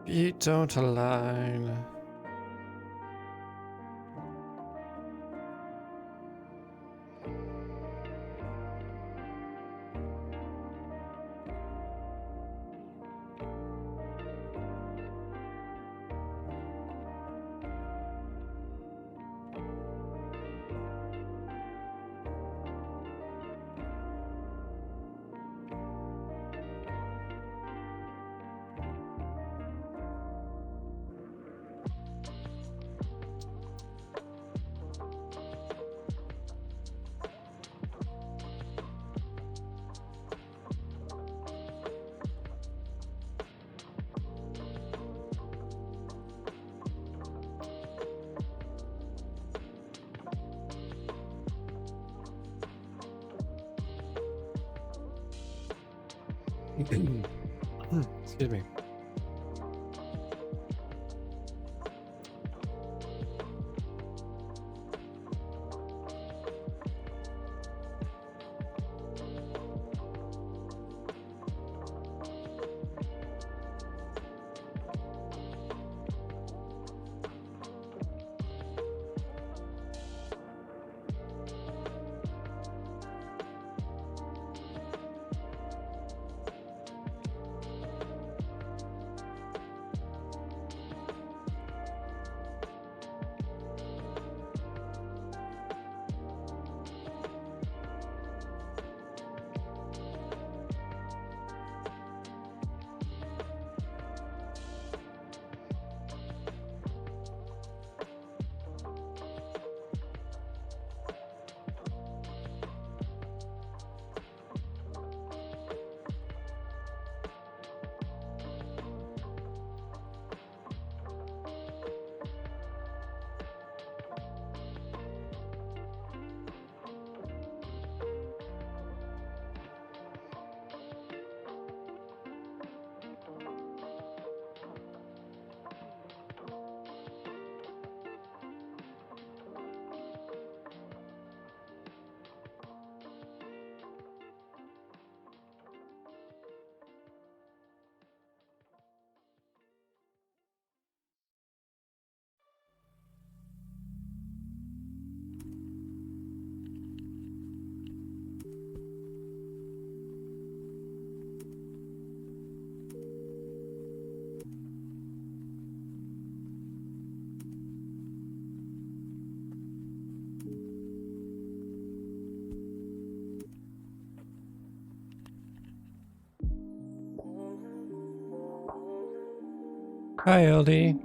Feet don't align. Excuse me. Hi, LD.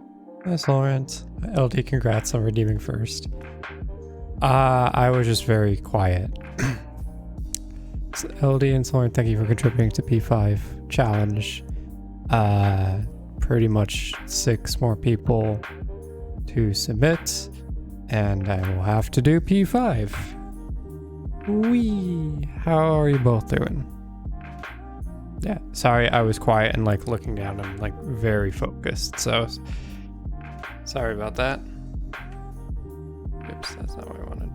That's Lawrence. LD, congrats on redeeming first. I was just very quiet. So LD and Soren, thank you for contributing to P5 challenge. Pretty much 6 more people to submit, and I will have to do P5. Wee! How are you both doing? Yeah, sorry, I was quiet and like looking down and like very focused, so sorry about that. Oops, that's not what I wanted.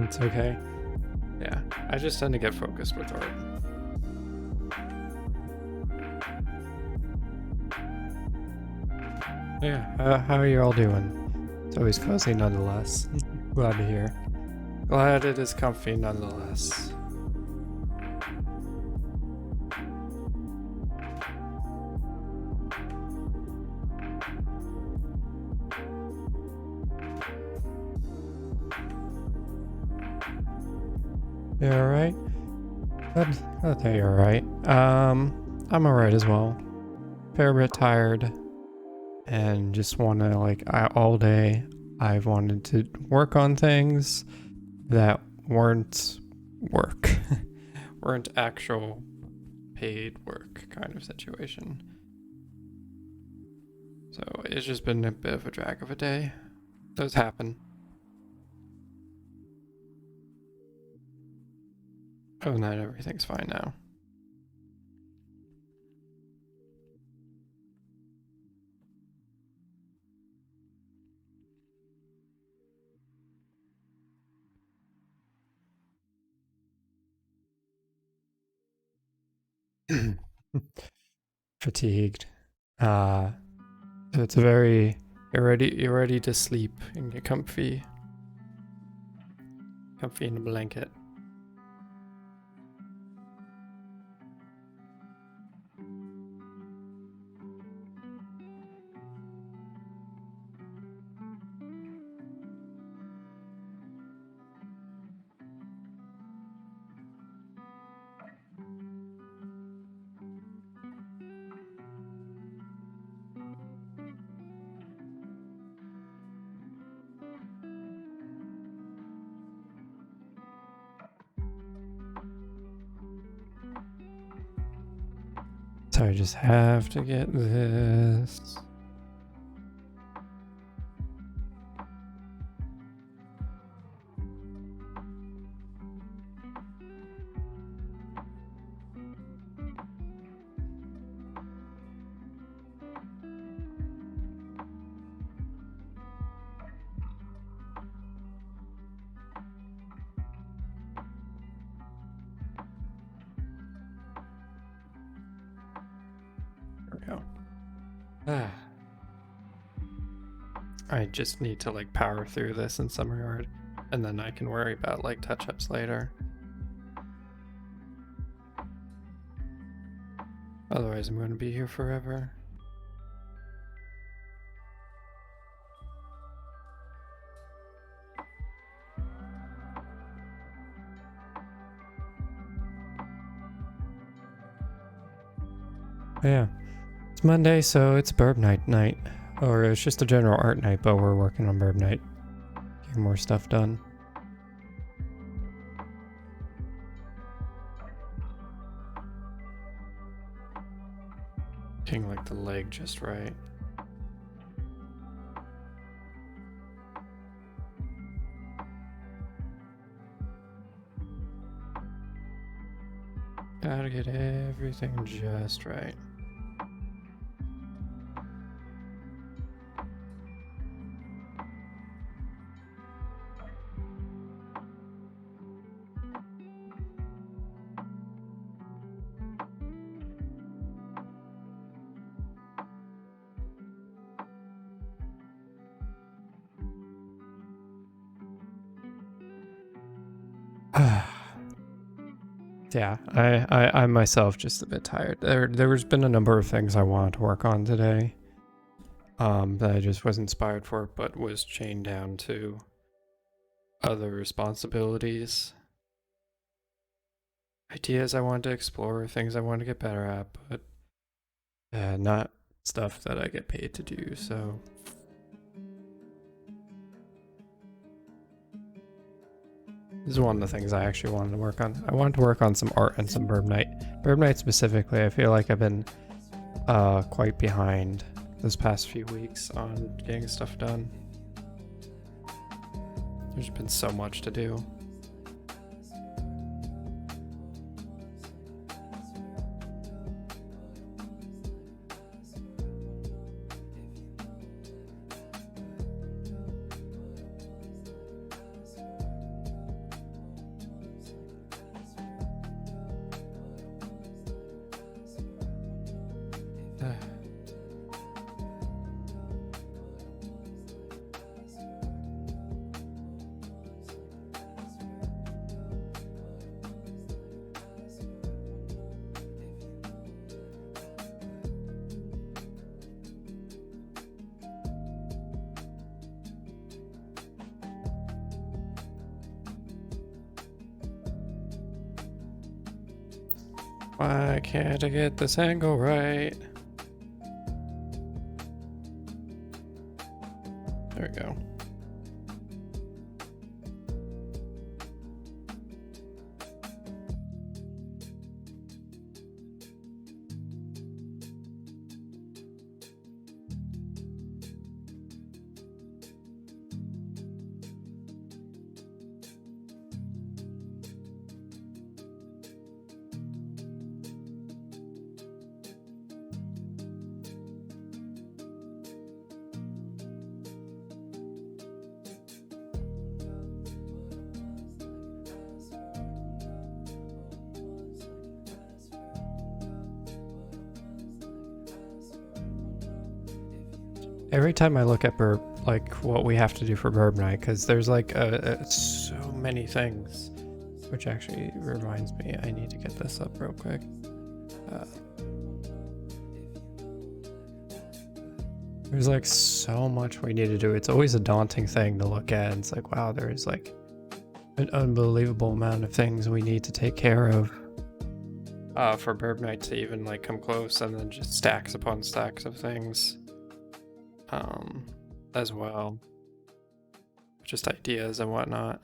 It's okay. Yeah, I just tend to get focused with art. Yeah, how are you all doing? It's always cozy nonetheless. Glad to hear. Glad it is comfy nonetheless. You alright? Glad that you're alright. I'm alright as well. Fair bit tired. And just wanna all day I've wanted to work on things that weren't work. weren't actual paid work kind of situation. So it's just been a bit of a drag of a day. Those happen. Other than that, everything's fine now. Fatigued. So it's a very you're ready to sleep and get comfy in a blanket. So I just have to get this. There we go. I just need to like power through this in some regard, and then I can worry about like touch-ups later. Otherwise, I'm going to be here forever. Yeah, it's Monday, so it's Birb Knight Night. Or it's just a general art night, but we're working on Birb Knight. Getting more stuff done. Getting like the leg just right. Gotta get everything just right. Yeah, I'm myself just a bit tired. There's been a number of things I wanted to work on today, that I just was inspired for, but was chained down to other responsibilities, ideas I wanted to explore, things I wanted to get better at, but not stuff that I get paid to do. So this is one of the things I actually wanted to work on. I wanted to work on some art and some Birb Knight. Birb Knight specifically, I feel like I've been quite behind this past few weeks on getting stuff done. There's been so much to do. Why can't I get this angle right? There we go. Every time I look at Birb, like what we have to do for Birb Night, because there's like so many things, which actually reminds me I need to get this up real quick. There's like so much we need to do. It's always a daunting thing to look at. It's like, wow, there's like an unbelievable amount of things we need to take care of for Birb Night to even like come close, and then just stacks upon stacks of things. As well, just ideas and whatnot.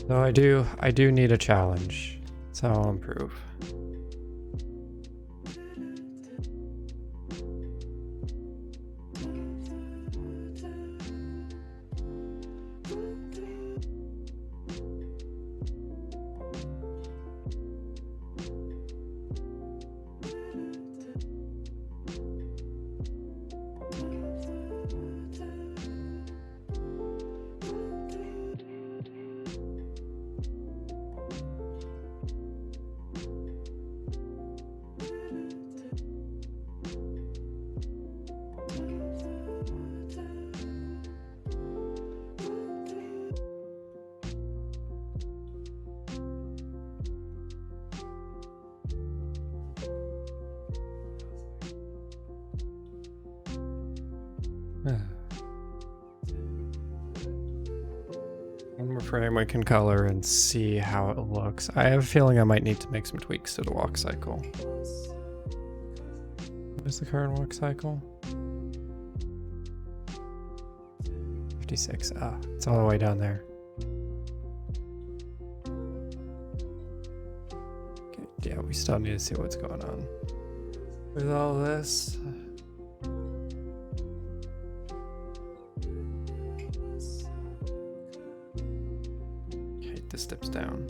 So I do need a challenge. That's how I'll improve. One more frame we can color and see how it looks. I have a feeling I might need to make some tweaks to the walk cycle. What is the current walk cycle? 56. Ah, it's all the way down there. Okay, yeah, we still need to see what's going on with all this. This steps down.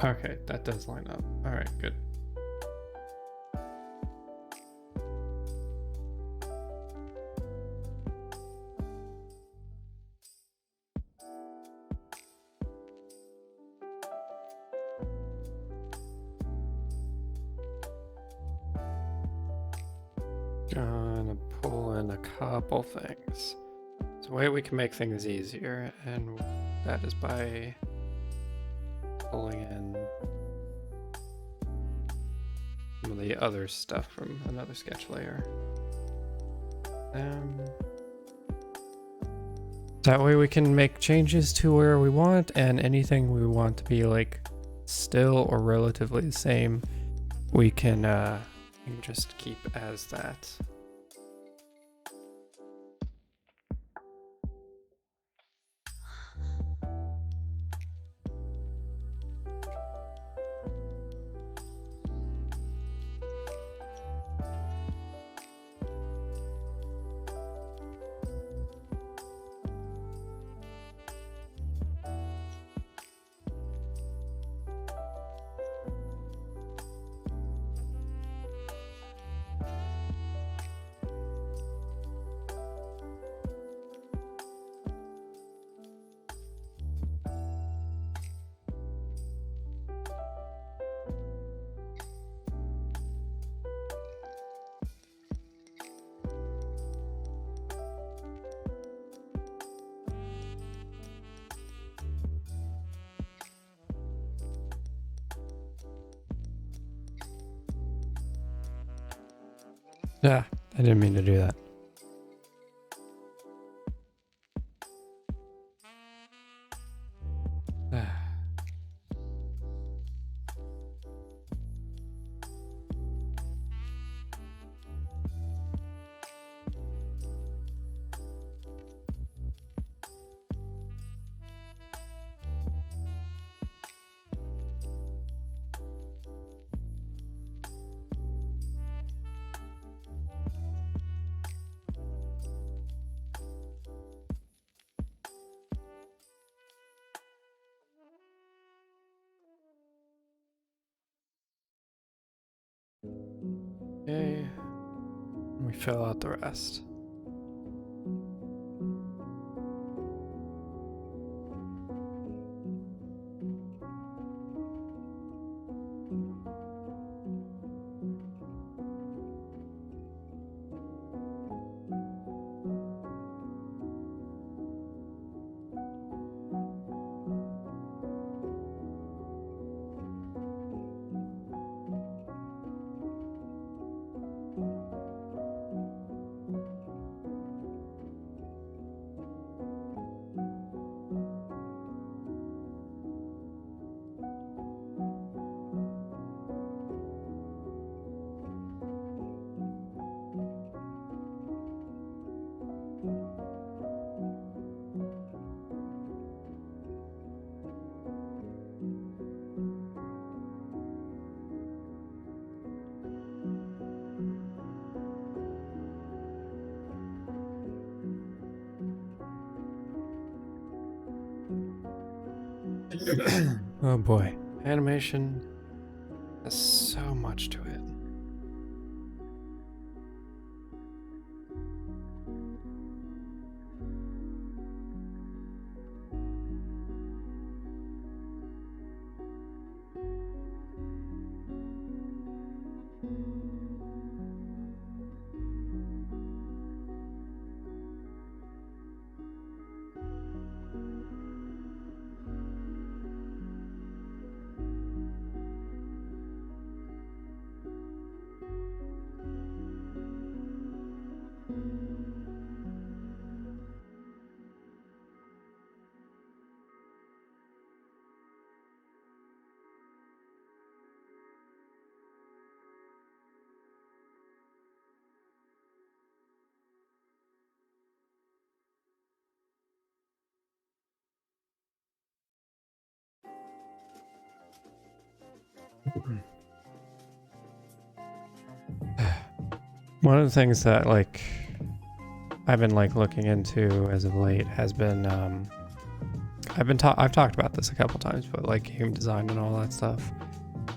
Okay, that does line up. All right, good. Gonna pull in a couple things. There's a way we can make things easier, and that is by pulling in some of the other stuff from another sketch layer. That way we can make changes to where we want, and anything we want to be like still or relatively the same, we can just keep as that. Yeah, I didn't mean to do that. Okay, we fill out the rest. Oh boy, animation has so much to it. One of the things that like I've been like looking into as of late has been I've talked about this a couple times, but like game design and all that stuff.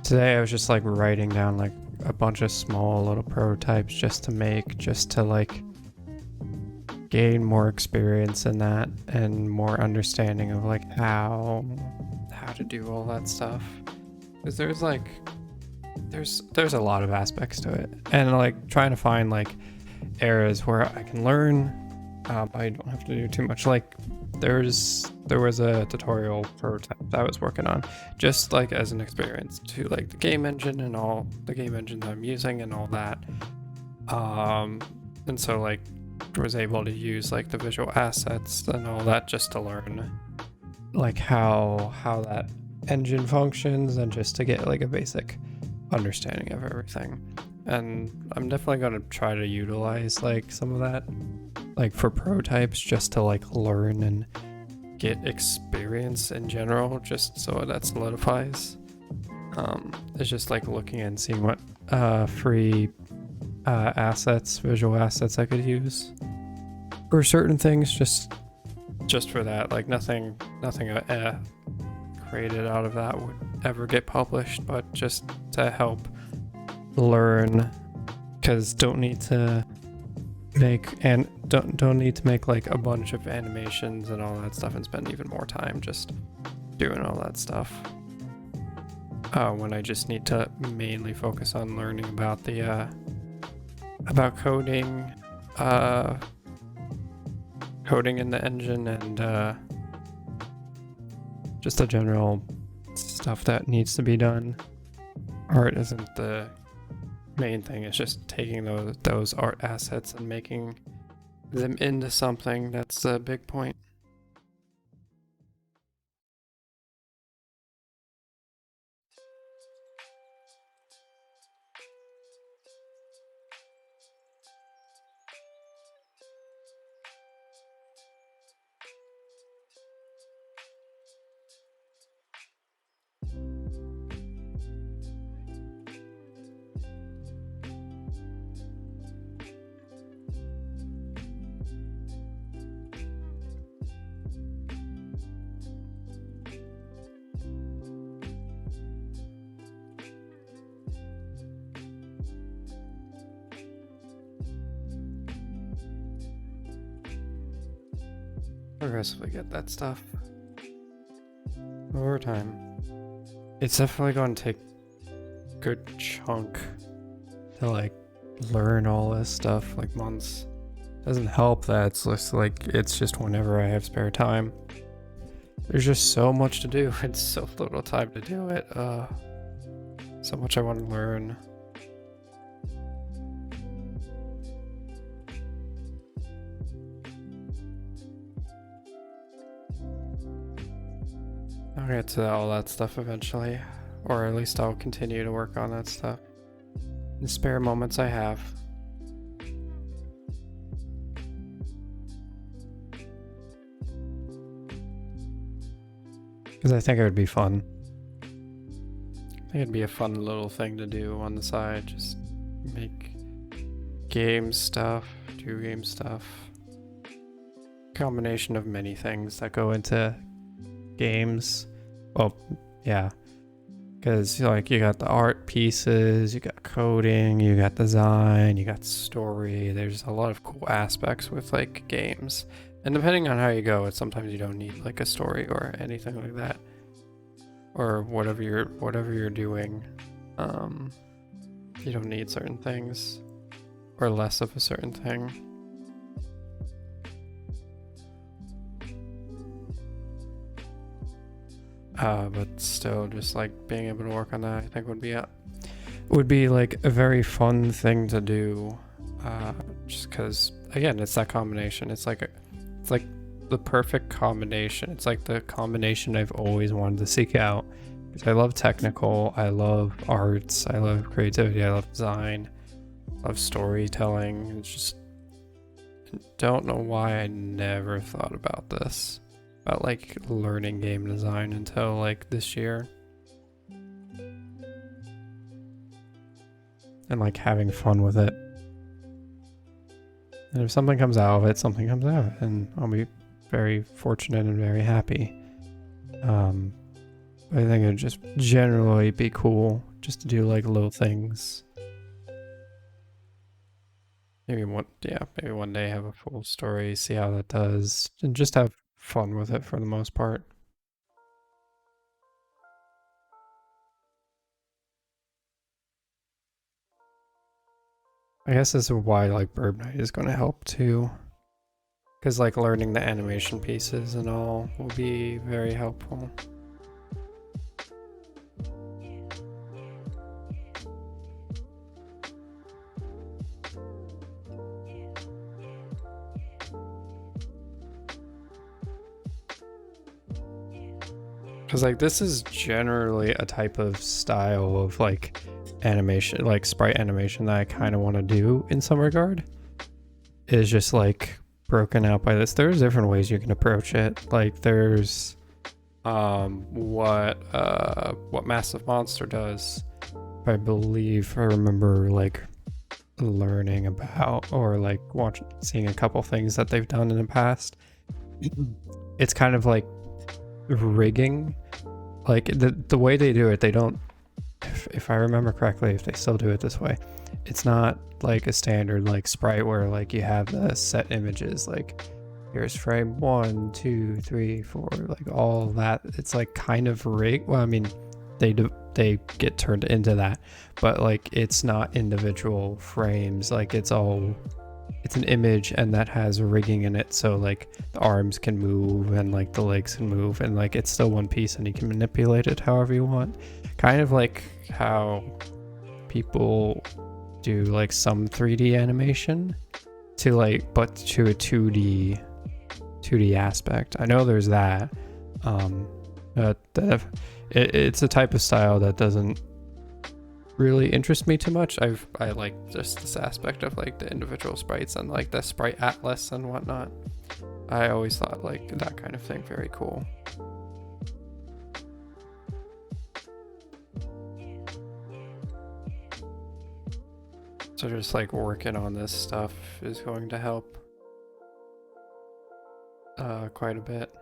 Today I was just like writing down like a bunch of small little prototypes just to like gain more experience in that and more understanding of like how to do all that stuff. Because there's a lot of aspects to it, and like trying to find like areas where I can learn. I don't have to do too much. Like there was a tutorial prototype that I was working on, just like as an experience to like the game engine and all the game engines I'm using and all that. And so like was able to use like the visual assets and all that just to learn like how that engine functions and just to get like a basic understanding of everything. And I'm definitely going to try to utilize like some of that like for prototypes just to like learn and get experience in general, just so that solidifies. It's just like looking and seeing what free visual assets I could use for certain things, just for that. Like nothing created out of that would ever get published, but just to help learn, because don't need to make like a bunch of animations and all that stuff and spend even more time just doing all that stuff when I just need to mainly focus on learning about the about coding in the engine and just the general stuff that needs to be done. Art isn't the main thing, it's just taking those art assets and making them into something. That's the big point. Progressively get that stuff over time. It's definitely going to take a good chunk to like learn all this stuff, like months. Doesn't help that it's just like it's just whenever I have spare time. There's just so much to do and so little time to do it. So much I want to learn. I'll get to all that stuff eventually, or at least I'll continue to work on that stuff in the spare moments I have. Because I think it would be fun. I think it'd be a fun little thing to do on the side, just make game stuff, do game stuff. Combination of many things that go into games. Well, yeah, because like you got the art pieces, you got coding, you got design, you got story. There's a lot of cool aspects with like games, and depending on how you go, it's sometimes you don't need like a story or anything like that, or whatever you're doing. You don't need certain things or less of a certain thing. But still, just like being able to work on that, I think would be like a very fun thing to do. Just because, again, it's that combination. It's like the perfect combination. It's like the combination I've always wanted to seek out. Because I love technical, I love arts, I love creativity, I love design, I love storytelling. It's just, I don't know why I never thought about this. About like learning game design until like this year, and like having fun with it. And if something comes out of it, something comes out of it, and I'll be very fortunate and very happy. Um, I think it'd just generally be cool just to do like little things. Maybe one day have a full story, see how that does, and just have fun with it for the most part. I guess this is why like Birb Knight is going to help too. Because like learning the animation pieces and all will be very helpful. Because like this is generally a type of style of like animation, like sprite animation that I kind of want to do in some regard. Is just like broken out by this. There's different ways you can approach it. Like there's what Massive Monster does. I believe I remember like learning about or like seeing a couple things that they've done in the past. It's kind of like rigging. Like the way they do it, they don't, if I remember correctly, if they still do it this way, it's not like a standard like sprite where like you have the set images, like here's frame 1, 2, 3, 4, like all that. It's like kind of rigged. Well, I mean, they get turned into that, but like it's not individual frames. Like it's an image and that has rigging in it, so like the arms can move and like the legs can move, and like it's still one piece and you can manipulate it however you want. Kind of like how people do like some 3D animation to like, but to a 2D aspect. I know there's that. It's a type of style that doesn't really interest me too much. I like just this aspect of like the individual sprites and like the sprite atlas and whatnot. I always thought like that kind of thing very cool. So just like working on this stuff is going to help quite a bit.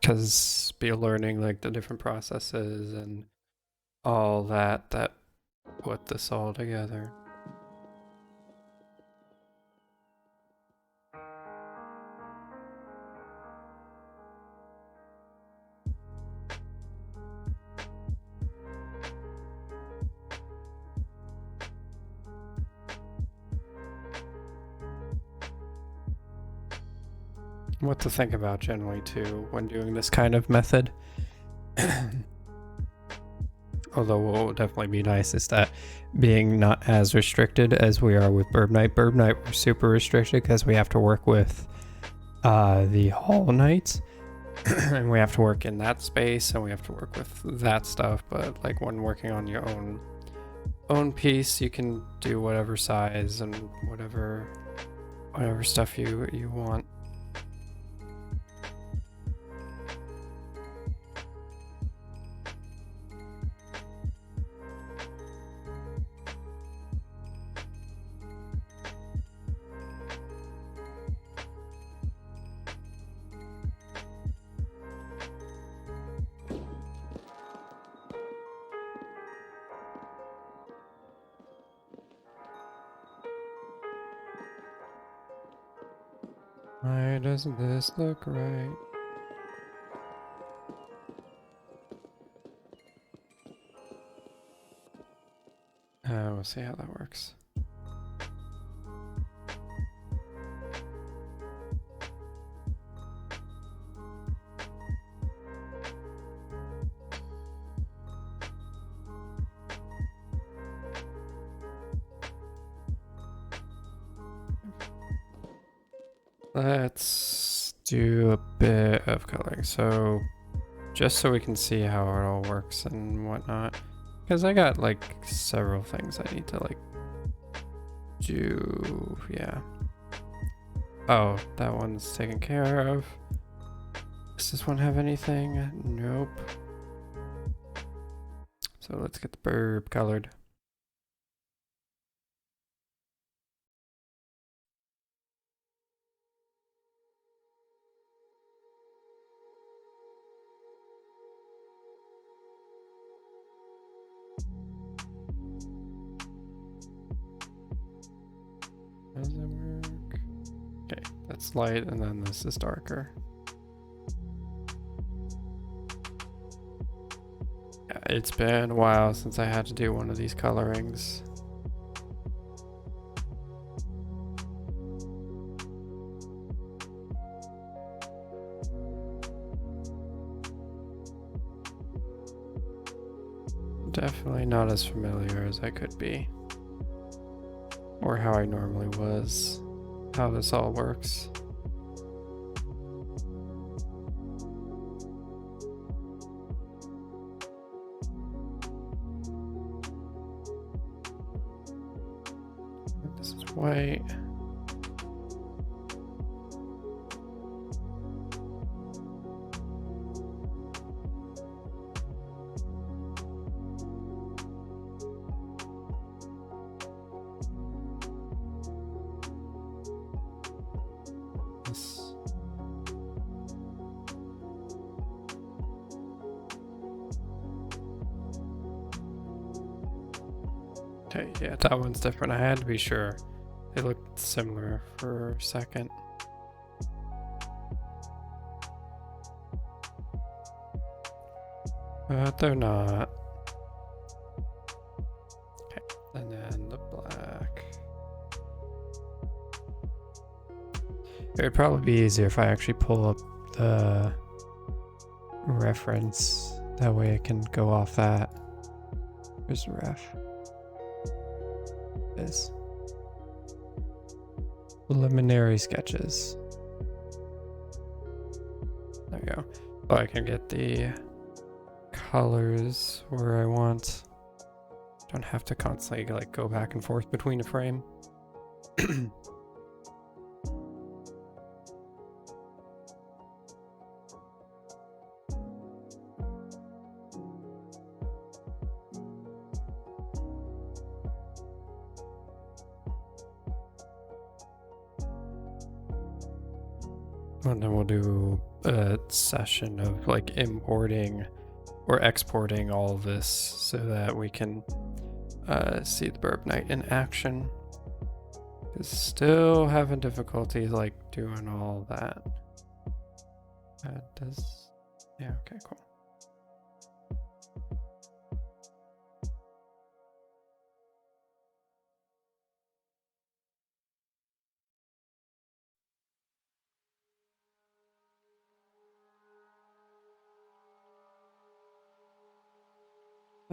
Because be learning like the different processes and all that put this all together. What to think about generally too when doing this kind of method. Although what would definitely be nice is that being not as restricted as we are with Birb Knight. Birb Knight we're super restricted because we have to work with the Hall Knights and we have to work in that space and we have to work with that stuff. But like when working on your own piece, you can do whatever size and whatever stuff you want. Why doesn't this look right? We'll see how that works. Let's do a bit of coloring. So just so we can see how it all works and whatnot. Because I got like several things I need to like do. Yeah. Oh, that one's taken care of. Does this one have anything? Nope. So let's get the burb colored. Does it work? Okay, that's light, and then this is darker. Yeah, it's been a while since I had to do one of these colorings. Definitely not as familiar as I could be. Or how I normally was. How this all works. This is white. Okay, yeah, that one's different. I had to be sure. They looked similar for a second. But they're not. Okay, and then the black. It would probably be easier if I actually pull up the reference. That way I can go off that. Where's the ref? Is preliminary sketches. There we go. Oh, I can get the colors where I want. Don't have to constantly like go back and forth between a frame. And then we'll do a session of like importing or exporting all of this so that we can see the Birb Knight in action. Still having difficulty like doing all that. Yeah, okay, cool.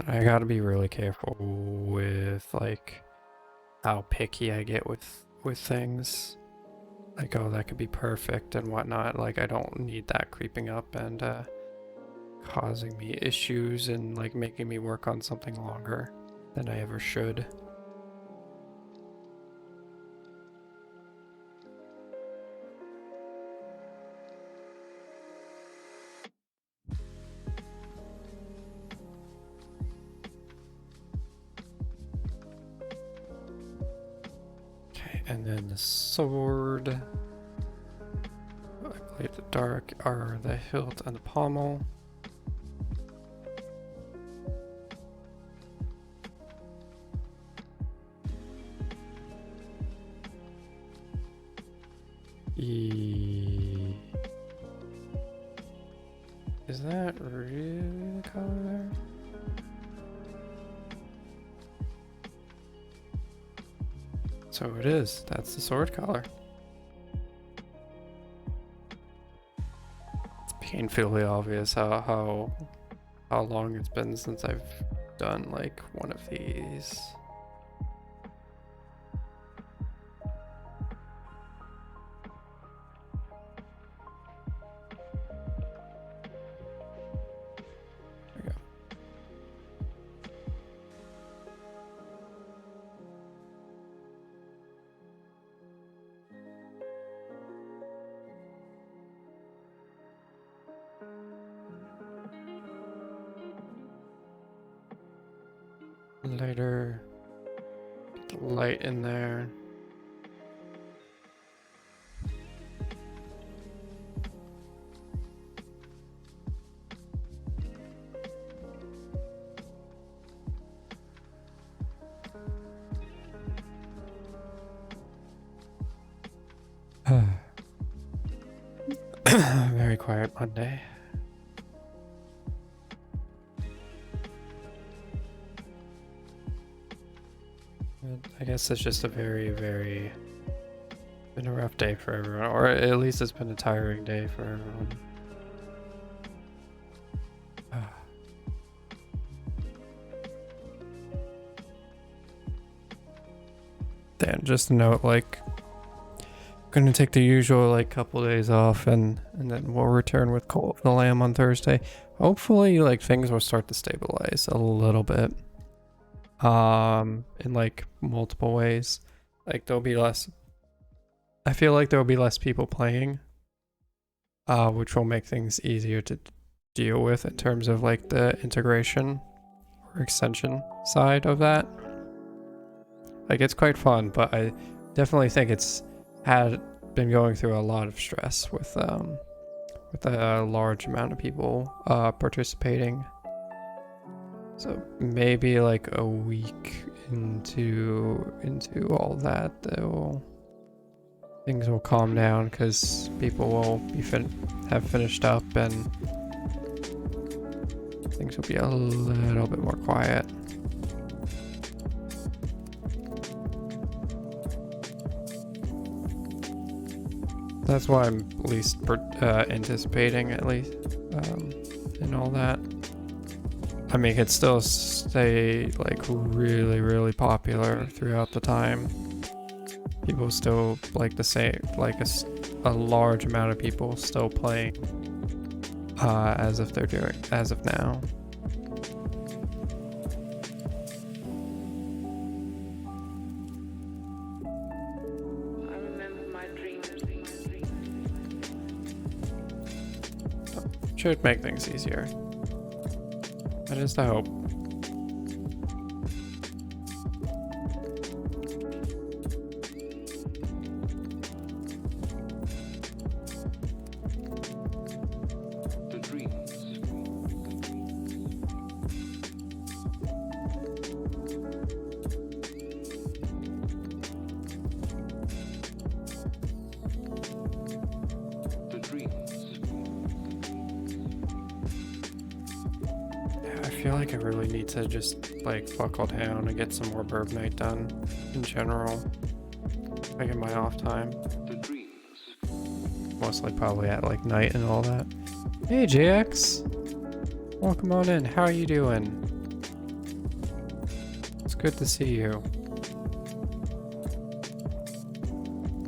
I gotta be really careful with like how picky I get with things. Like, oh, that could be perfect and whatnot. Like, I don't need that creeping up and causing me issues and like making me work on something longer than I ever should. And then the sword. I believe the dark are the hilt and the pommel. Is that really the color there? So it is. That's the sword color. It's painfully obvious how long it's been since I've done like one of these. There we go. Lighter, get the light in there. Very quiet Monday. I guess it's just a very been a rough day for everyone, or at least it's been a tiring day for everyone. Dan, just a note, like, gonna take the usual like couple days off, and then we'll return with Cult of the Lamb on Thursday. Hopefully, like, things will start to stabilize a little bit. In like multiple ways. Like, there'll be less. I feel like there'll be less people playing, which will make things easier to deal with in terms of like the integration or extension side of that. Like, it's quite fun, but I definitely think it's had been going through a lot of stress with a large amount of people participating. So maybe like a week into all that, things will calm down because people will be have finished up and things will be a little bit more quiet. That's why I'm least anticipating, at least, and all that. I mean, it could still stay like really popular throughout the time. People still like the same, like a large amount of people still playing as if they're doing as of now. Should make things easier. That is the hope. I feel like I really need to just like buckle down and get some more Birb Knight done in general. Like in my off time. Mostly probably at like night and all that. Hey JX! Welcome on in. How are you doing? It's good to see you.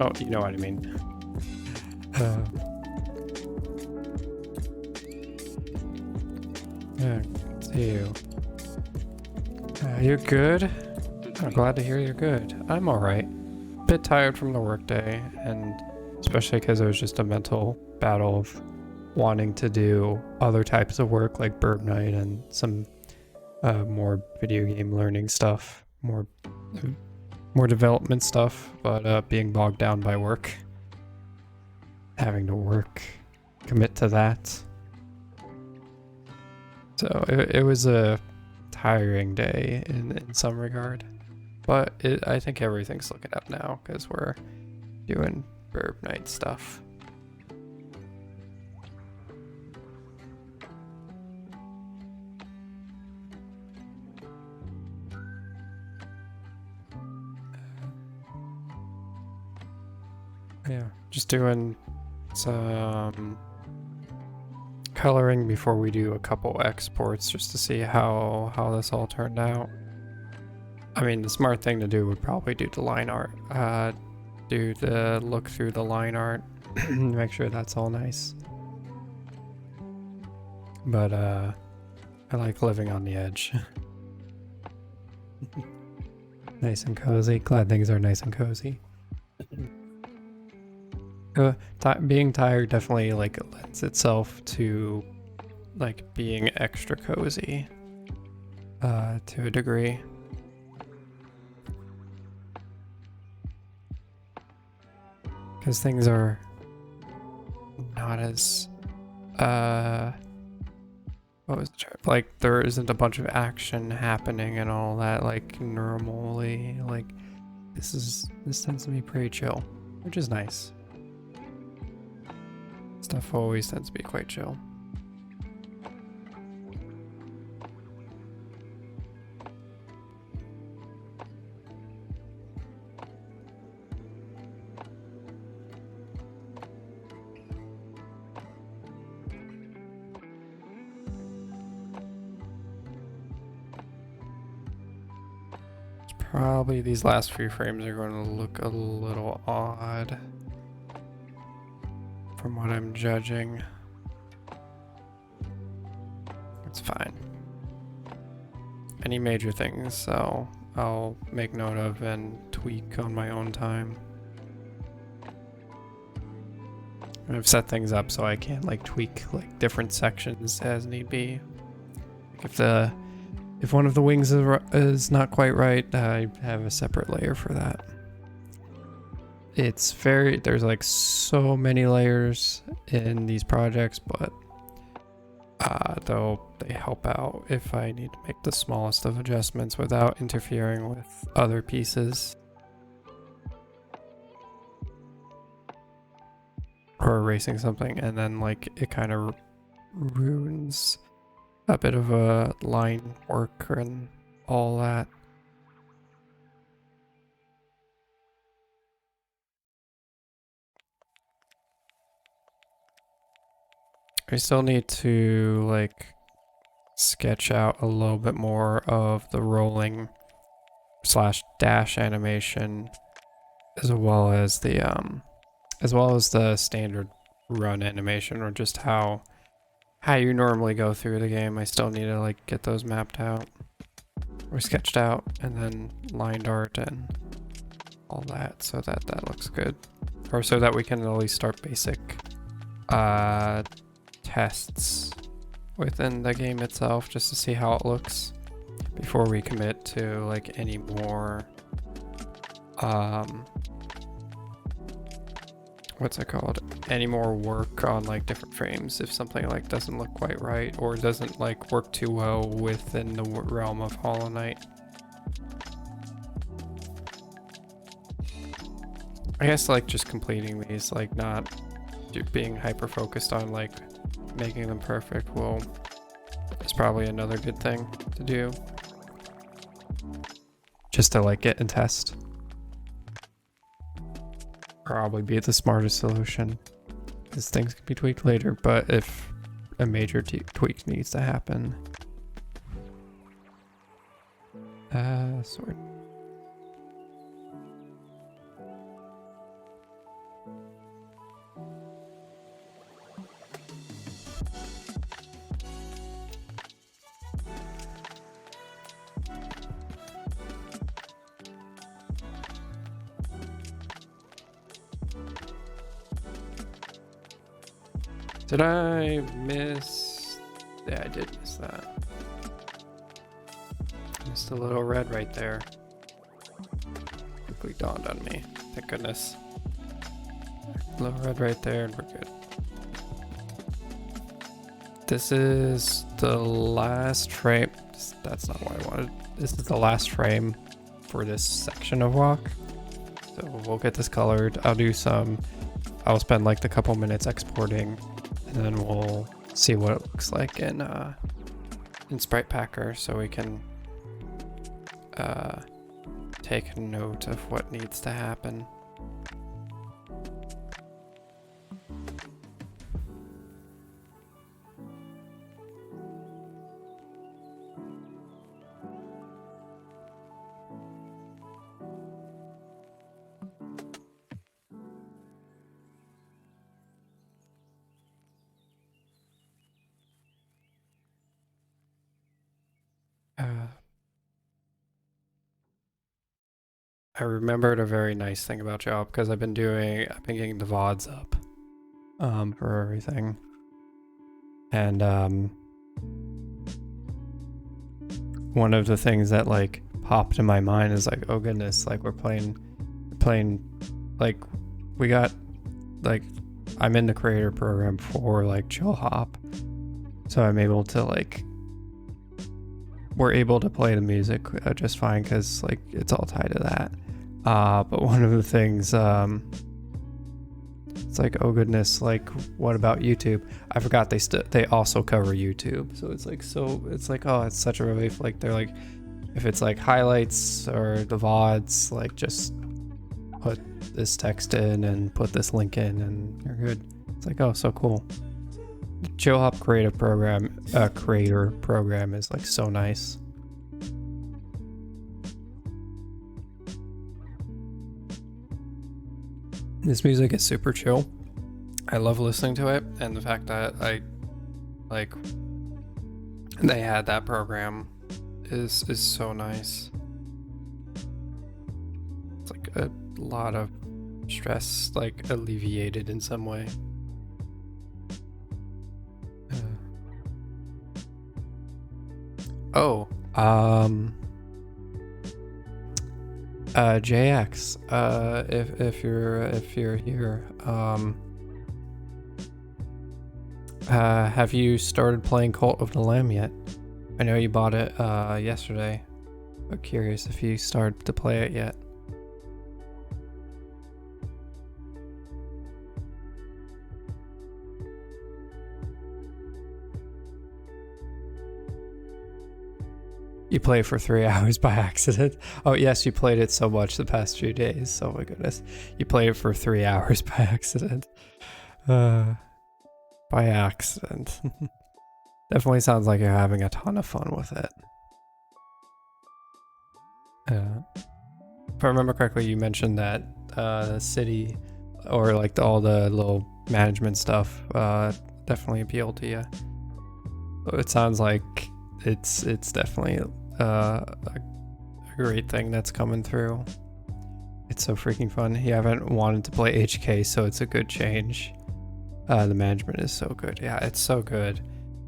Oh, you know what I mean. Yeah. You. You're good? I'm glad to hear you're good. I'm alright. Bit tired from the workday, and especially because it was just a mental battle of wanting to do other types of work like Birb Knight and some more video game learning stuff, more development stuff, but being bogged down by work. Having to work, commit to that. So it was a tiring day in some regard, but I think everything's looking up now because we're doing Birb Knight stuff. Yeah, just doing some coloring before we do a couple exports just to see how this all turned out. I mean, the smart thing to do would probably do the line art, do the look through the line art, make sure that's all nice. But I like living on the edge. Nice and cozy. Glad things are nice and cozy. Being tired definitely like lends itself to like being extra cozy to a degree. Because things are not as what was the term? Like, there isn't a bunch of action happening and all that like normally. Like, this tends to be pretty chill, which is nice. stuff always tends to be quite chill. Probably these last few frames are going to look a little odd from what I'm judging. It's fine. Any major things I'll make note of and tweak on my own time. I've set things up so I can like tweak like different sections as need be. Like if one of the wings is not quite right, I have a separate layer for that. There's like so many layers in these projects, but though they help out if I need to make the smallest of adjustments without interfering with other pieces. Or erasing something and then like it kind of ruins a bit of a line work and all that. I still need to like sketch out a little bit more of the rolling / dash animation as well as the standard run animation, or just how you normally go through the game. I still need to like get those mapped out or sketched out and then lined art and all that so that looks good, or so that we can at least start basic tests within the game itself just to see how it looks before we commit to like any more what's it called? Any more work on like different frames if something like doesn't look quite right or doesn't like work too well within the realm of Hollow Knight. I guess like just completing these, like not being hyper focused on like making them perfect is probably another good thing to do. Just to like get and test. Probably be the smartest solution, because things can be tweaked later, but if a major tweak needs to happen. Sword. Did I miss? Yeah, I did miss that. Missed a little red right there. Quickly dawned on me. Thank goodness. A little red right there and we're good. This is the last frame. That's not what I wanted. This is the last frame for this section of walk. So we'll get this colored. I'll spend like the couple minutes exporting, and then we'll see what it looks like in Sprite Packer, so we can take note of what needs to happen. I remembered a very nice thing about y'all, because I've been getting the VODs up for everything. And one of the things that like popped in my mind is like, oh goodness, like we're playing like we got like I'm in the creator program for like Chill Hop. So I'm able to like we're able to play the music just fine because like it's all tied to that. But one of the things, It's like, oh goodness, like what about YouTube? I forgot they also cover YouTube. So it's like oh, it's such a relief. Like they're like, if it's like highlights or the VODs, like just put this text in and put this link in and you're good. It's like, oh, so cool. The Chill Hop creator program is like so nice. This music is super chill. I love listening to it, and the fact that they had that program is so nice. It's like a lot of stress like alleviated in some way. JX, if you're here, have you started playing Cult of the Lamb yet? I know you bought it yesterday, but curious if you started to play it yet. You play for 3 hours by accident. Oh yes, you played it so much the past few days. Oh my goodness. You played it for 3 hours by accident. By accident. Definitely sounds like you're having a ton of fun with it. If I remember correctly, you mentioned that the city or like all the little management stuff definitely appealed to you. It sounds like it's definitely a great thing that's coming through. It's so freaking fun. You haven't wanted to play HK, so it's a good change. The management is so good. Yeah, it's so good.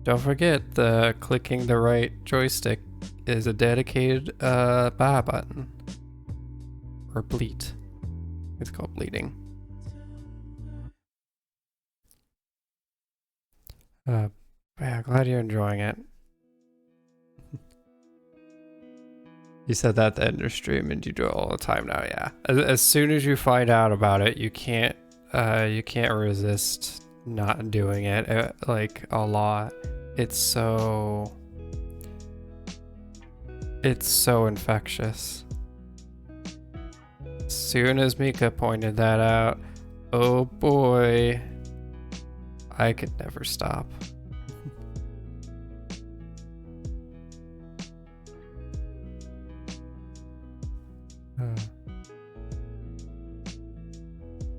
Don't forget the clicking the right joystick is a dedicated buy button. Or bleat. It's called bleeding. Yeah, glad you're enjoying it. You said that at the end of your stream and you do it all the time now, yeah. As soon as you find out about it, you can't resist not doing it, like a lot. It's so infectious. As soon as Mika pointed that out, oh boy, I could never stop.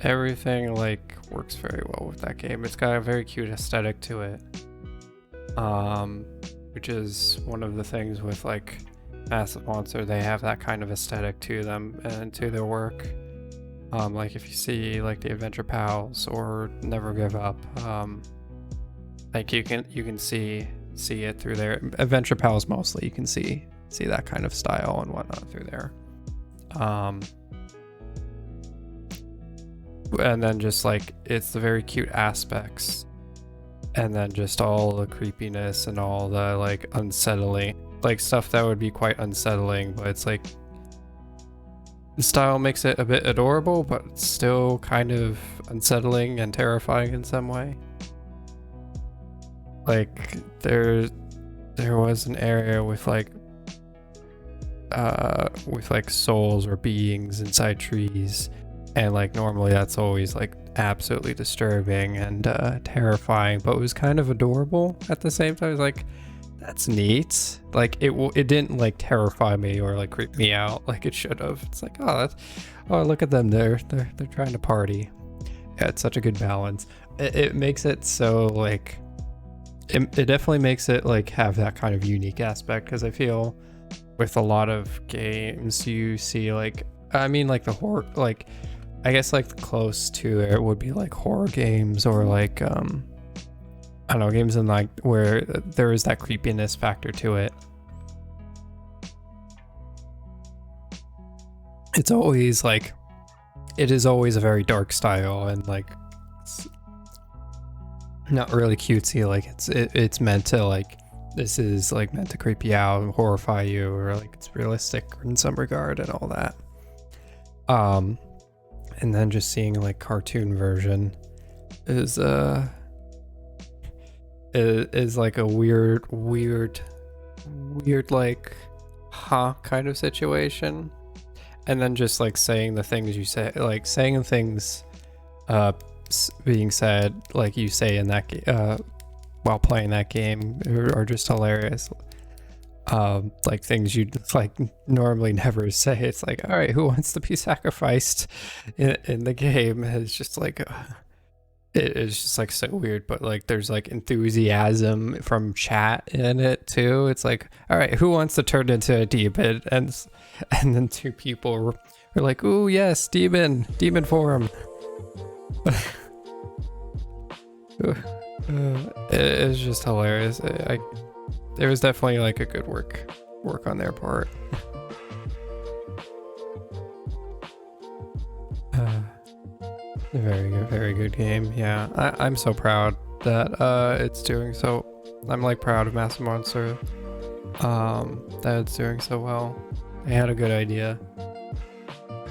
Everything like works very well with that game. It's got a very cute aesthetic to it, which is one of the things with like Massive Monster. They have that kind of aesthetic to them and to their work. Like if you see like the Adventure Pals or Never Give Up, like you can see it through there. Adventure Pals mostly, you can see that kind of style and whatnot through there. And then just like it's the very cute aspects, and then just all the creepiness and all the like unsettling, like stuff that would be quite unsettling, but it's like the style makes it a bit adorable, but it's still kind of unsettling and terrifying in some way. Like there was an area with like souls or beings inside trees. And like normally that's always like absolutely disturbing and terrifying, but it was kind of adorable at the same time. It was like, that's neat. Like it didn't like terrify me or like creep me out like it should have. It's like, oh look at them, they're trying to party. Yeah, it's such a good balance. It makes it so like it definitely makes it like have that kind of unique aspect, because I feel with a lot of games you see like, I mean like the horror, like I guess like close to it would be like horror games or like I don't know, games in like where there is that creepiness factor to it. It's always like, it is always a very dark style and like it's not really cutesy. Like it's meant to like, this is like meant to creep you out and horrify you, or like it's realistic in some regard and all that. And then just seeing like cartoon version is like a weird like kind of situation, and then just like saying the things you say, like saying things being said like you say in that while playing that game are just hilarious. Like things you'd like normally never say. It's like, all right, who wants to be sacrificed in the game? It's just like it is just like so weird, but like there's like enthusiasm from chat in it too. It's like, all right, who wants to turn into a demon? And then two people are like, ooh yes, demon form. It's just hilarious. There was definitely like a good work on their part. Very good game. Yeah, I'm so proud that it's doing so. I'm like proud of Massive Monster that it's doing so well. They had a good idea,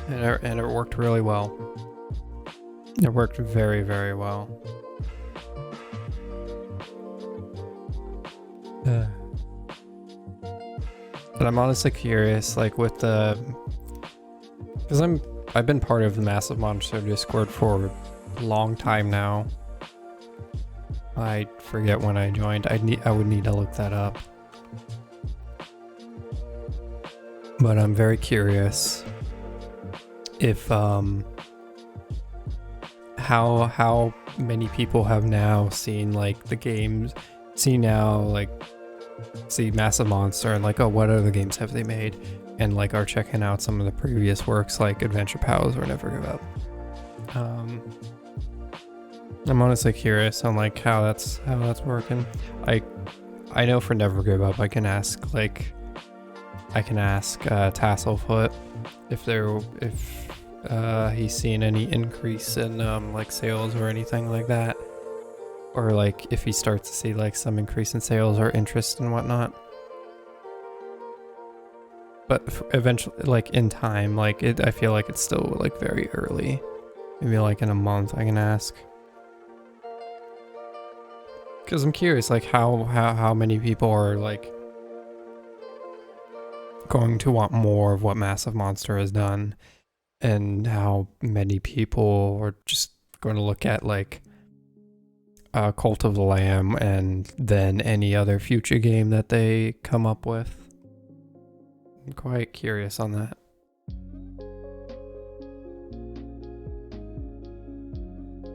and it worked really well. It worked very well. But I'm honestly curious, like with because I've been part of the Massive Monster Discord for a long time now. I forget when I joined. I would need to look that up. But I'm very curious if how many people have now seen like the games, see Massive Monster and like, oh, what other games have they made, and like are checking out some of the previous works like Adventure Pals or Never Give Up. I'm honestly curious on like how that's working. I know for Never Give Up I can ask Tasselfoot if he's seen any increase in like sales or anything like that, or like if he starts to see like some increase in sales or interest and whatnot. But eventually, like in time, like I feel like it's still like very early. Maybe like in a month I can ask. Because I'm curious like how many people are like going to want more of what Massive Monster has done, and how many people are just going to look at like Cult of the Lamb and then any other future game that they come up with. I'm quite curious on that.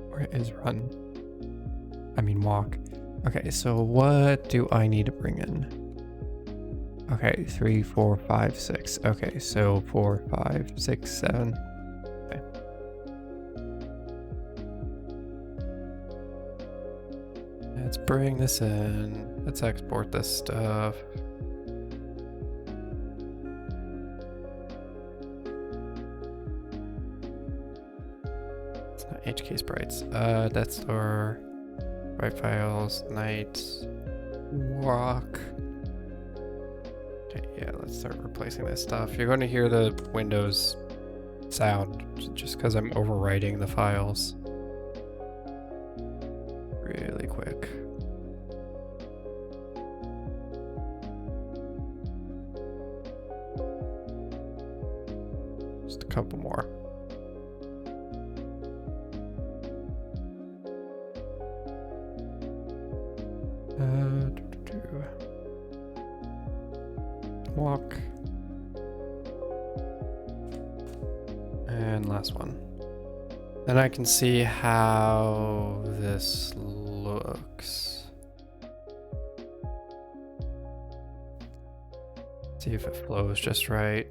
Where is run? I mean walk. Okay, so what do I need to bring in? Okay, 3, 4, 5, 6. Okay, so 4, 5, 6, 7. Okay. Let's bring this in. Let's export this stuff. It's not HK sprites. Death Store, Write Files, Night, Walk. Okay, yeah, let's start replacing this stuff. You're going to hear the Windows sound just because I'm overwriting the files really quick. Just a couple more. Walk. And last one. Then I can see how this looks. See if it flows just right.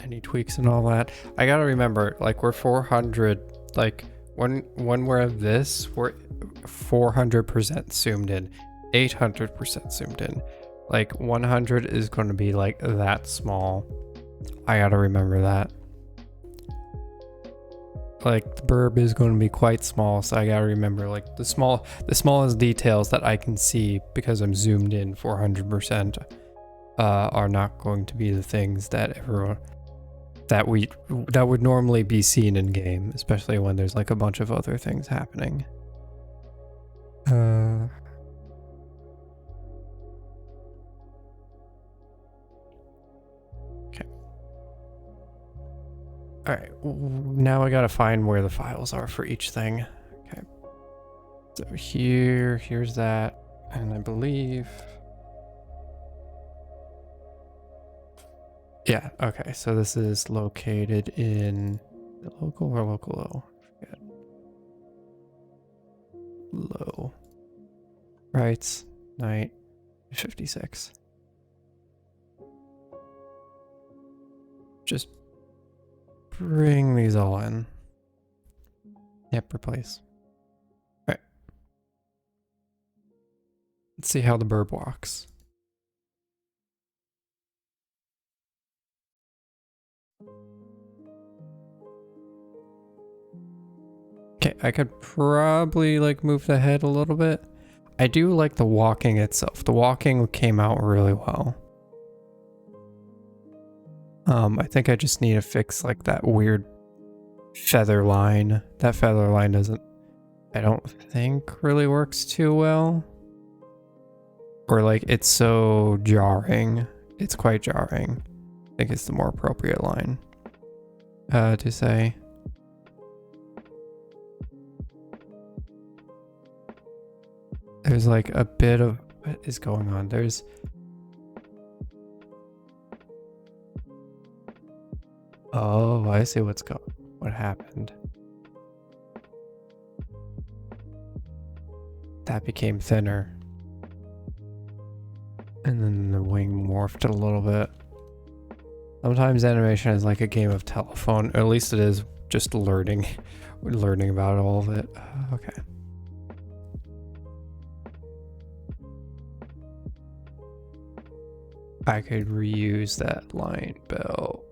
Any tweaks and all that. I gotta remember, like we're 400, like when we're at this, we're 400% zoomed in, 800% zoomed in. Like 100 is going to be like that small. I gotta remember that. Like the burb is going to be quite small, so I gotta remember like the smallest details that I can see because I'm zoomed in 400% are not going to be the things that everyone that would normally be seen in game, especially when there's like a bunch of other things happening. Okay. All right. Now I gotta find where the files are for each thing. Okay. So here's that, and I believe. Yeah, okay, so this is located in the local or local low? I forget. Low. Right, night 56. Just bring these all in. Yep, replace. All right. Let's see how the burb walks. Okay, I could probably like move the head a little bit. I do like the walking itself. The walking came out really well. I think I just need to fix like that weird feather line. That feather line doesn't, I don't think really works too well. Or like it's so jarring. It's quite jarring. I think it's the more appropriate line to say. There's like a bit of what is going on. There's oh, I see what happened. That became thinner. And then the wing morphed a little bit. Sometimes animation is like a game of telephone, or at least it is just learning about all of it. Okay. I could reuse that line belt.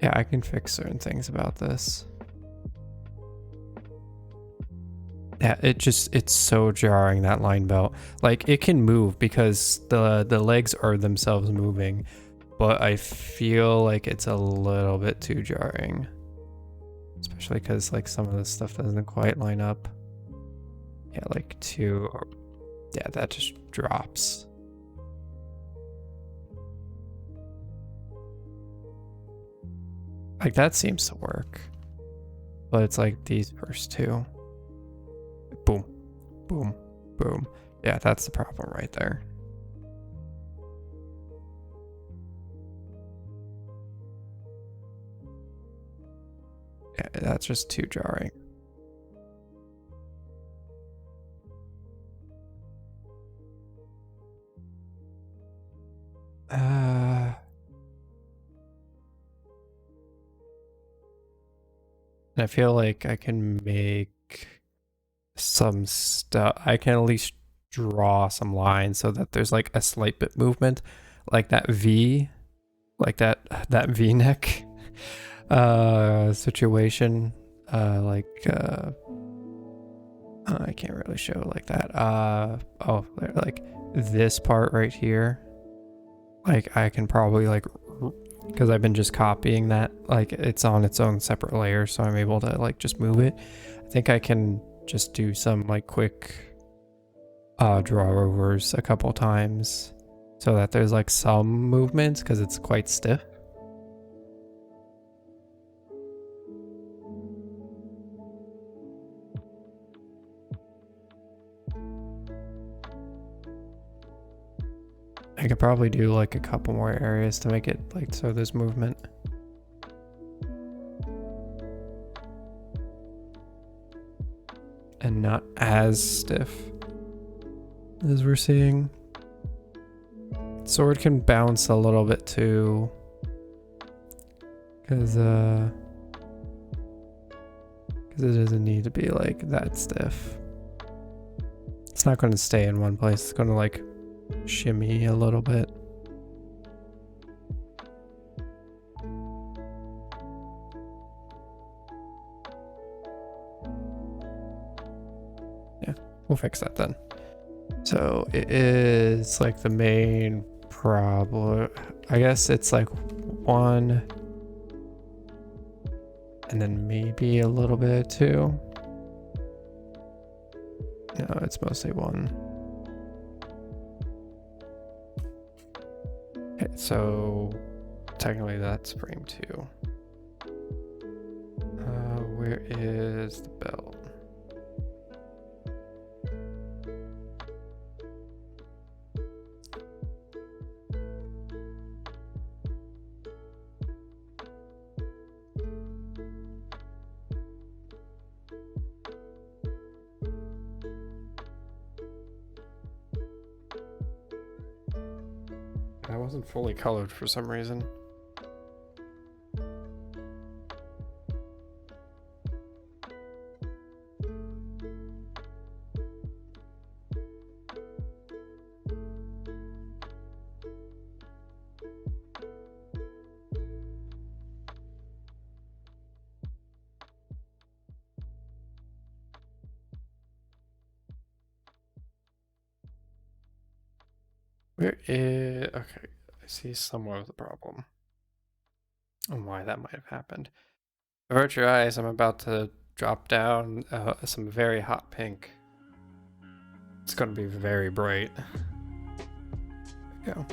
Yeah, I can fix certain things about this. Yeah, it's so jarring, that line belt. Like it can move because the legs are themselves moving, but I feel like it's a little bit too jarring. Especially because like some of this stuff doesn't quite line up. Yeah, like yeah, that just drops. Like that seems to work. But it's like these first two. Boom, boom, boom. Yeah, that's the problem right there. Yeah, that's just too jarring. I feel like I can make some stuff. I can at least draw some lines so that there's like a slight bit movement, like that V, like that V-neck situation. I can't really show like that. Oh, like this part right here. Like I can probably like, because I've been just copying that, like it's on its own separate layer, so I'm able to like just move it. I think I can just do some like quick draw overs a couple times so that there's like some movement because it's quite stiff. I could probably do like a couple more areas to make it like so there's movement. And not as stiff as we're seeing. Sword can bounce a little bit too. Because it doesn't need to be like that stiff. It's not going to stay in one place. It's going to like shimmy a little bit. we'll fix that then. So it is like the main problem. I guess it's like 1 and then maybe a little bit of 2. No, it's mostly 1. Okay, so technically that's frame 2. Where is the belt? That wasn't fully colored for some reason. Where is... Okay, I see somewhere of the problem. And why that might have happened. Avert your eyes, I'm about to drop down some very hot pink. It's going to be very bright. There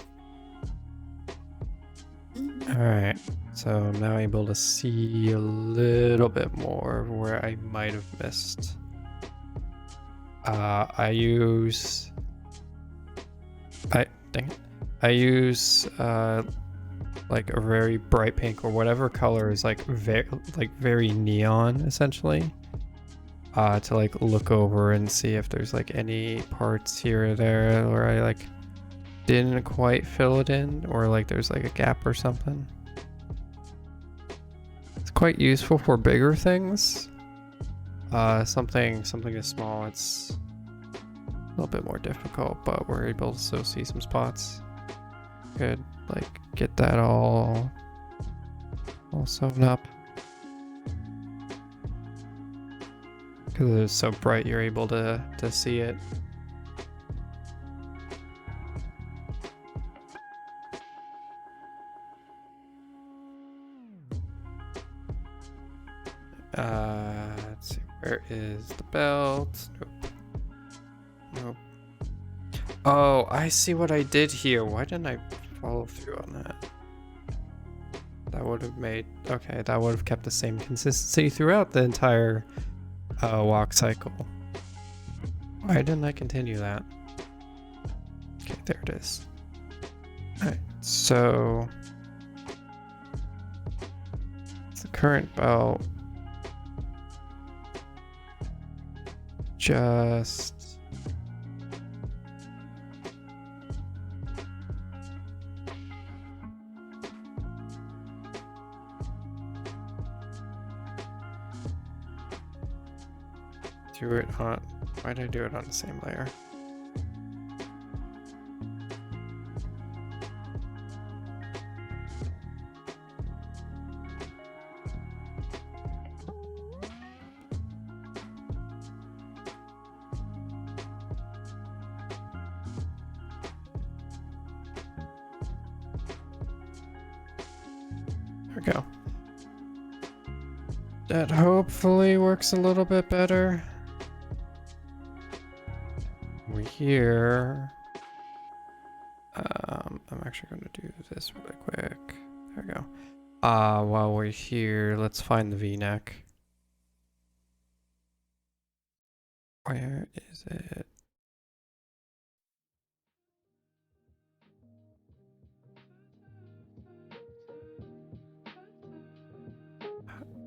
we go. Alright, so I'm now able to see a little bit more where I might have missed. I use like a very bright pink or whatever color is like very neon essentially, to like look over and see if there's like any parts here or there where I like didn't quite fill it in, or like there's like a gap or something. It's quite useful for bigger things. Something as small, it's a little bit more difficult, but we're able to still see some spots. Good, like get that all sewn up. Because it's so bright, you're able to see it. Let's see, where is the belt? Nope. Oh, I see what I did here. Why didn't I follow through on that? That would have made... Okay, that would have kept the same consistency throughout the entire walk cycle. Why didn't I continue that? Okay, there it is. Alright, so... it's the current belt. Just... do it on... Why did I do it on the same layer? There we go. That hopefully works a little bit better. We're here. I'm actually going to do this really quick. There we go. While we're here, let's find the V-neck. Where is it?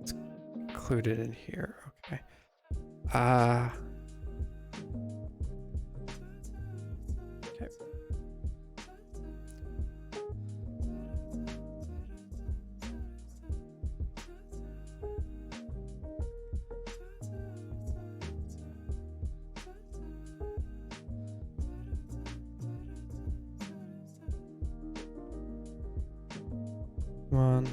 It's included in here. Okay. Okay. Come on.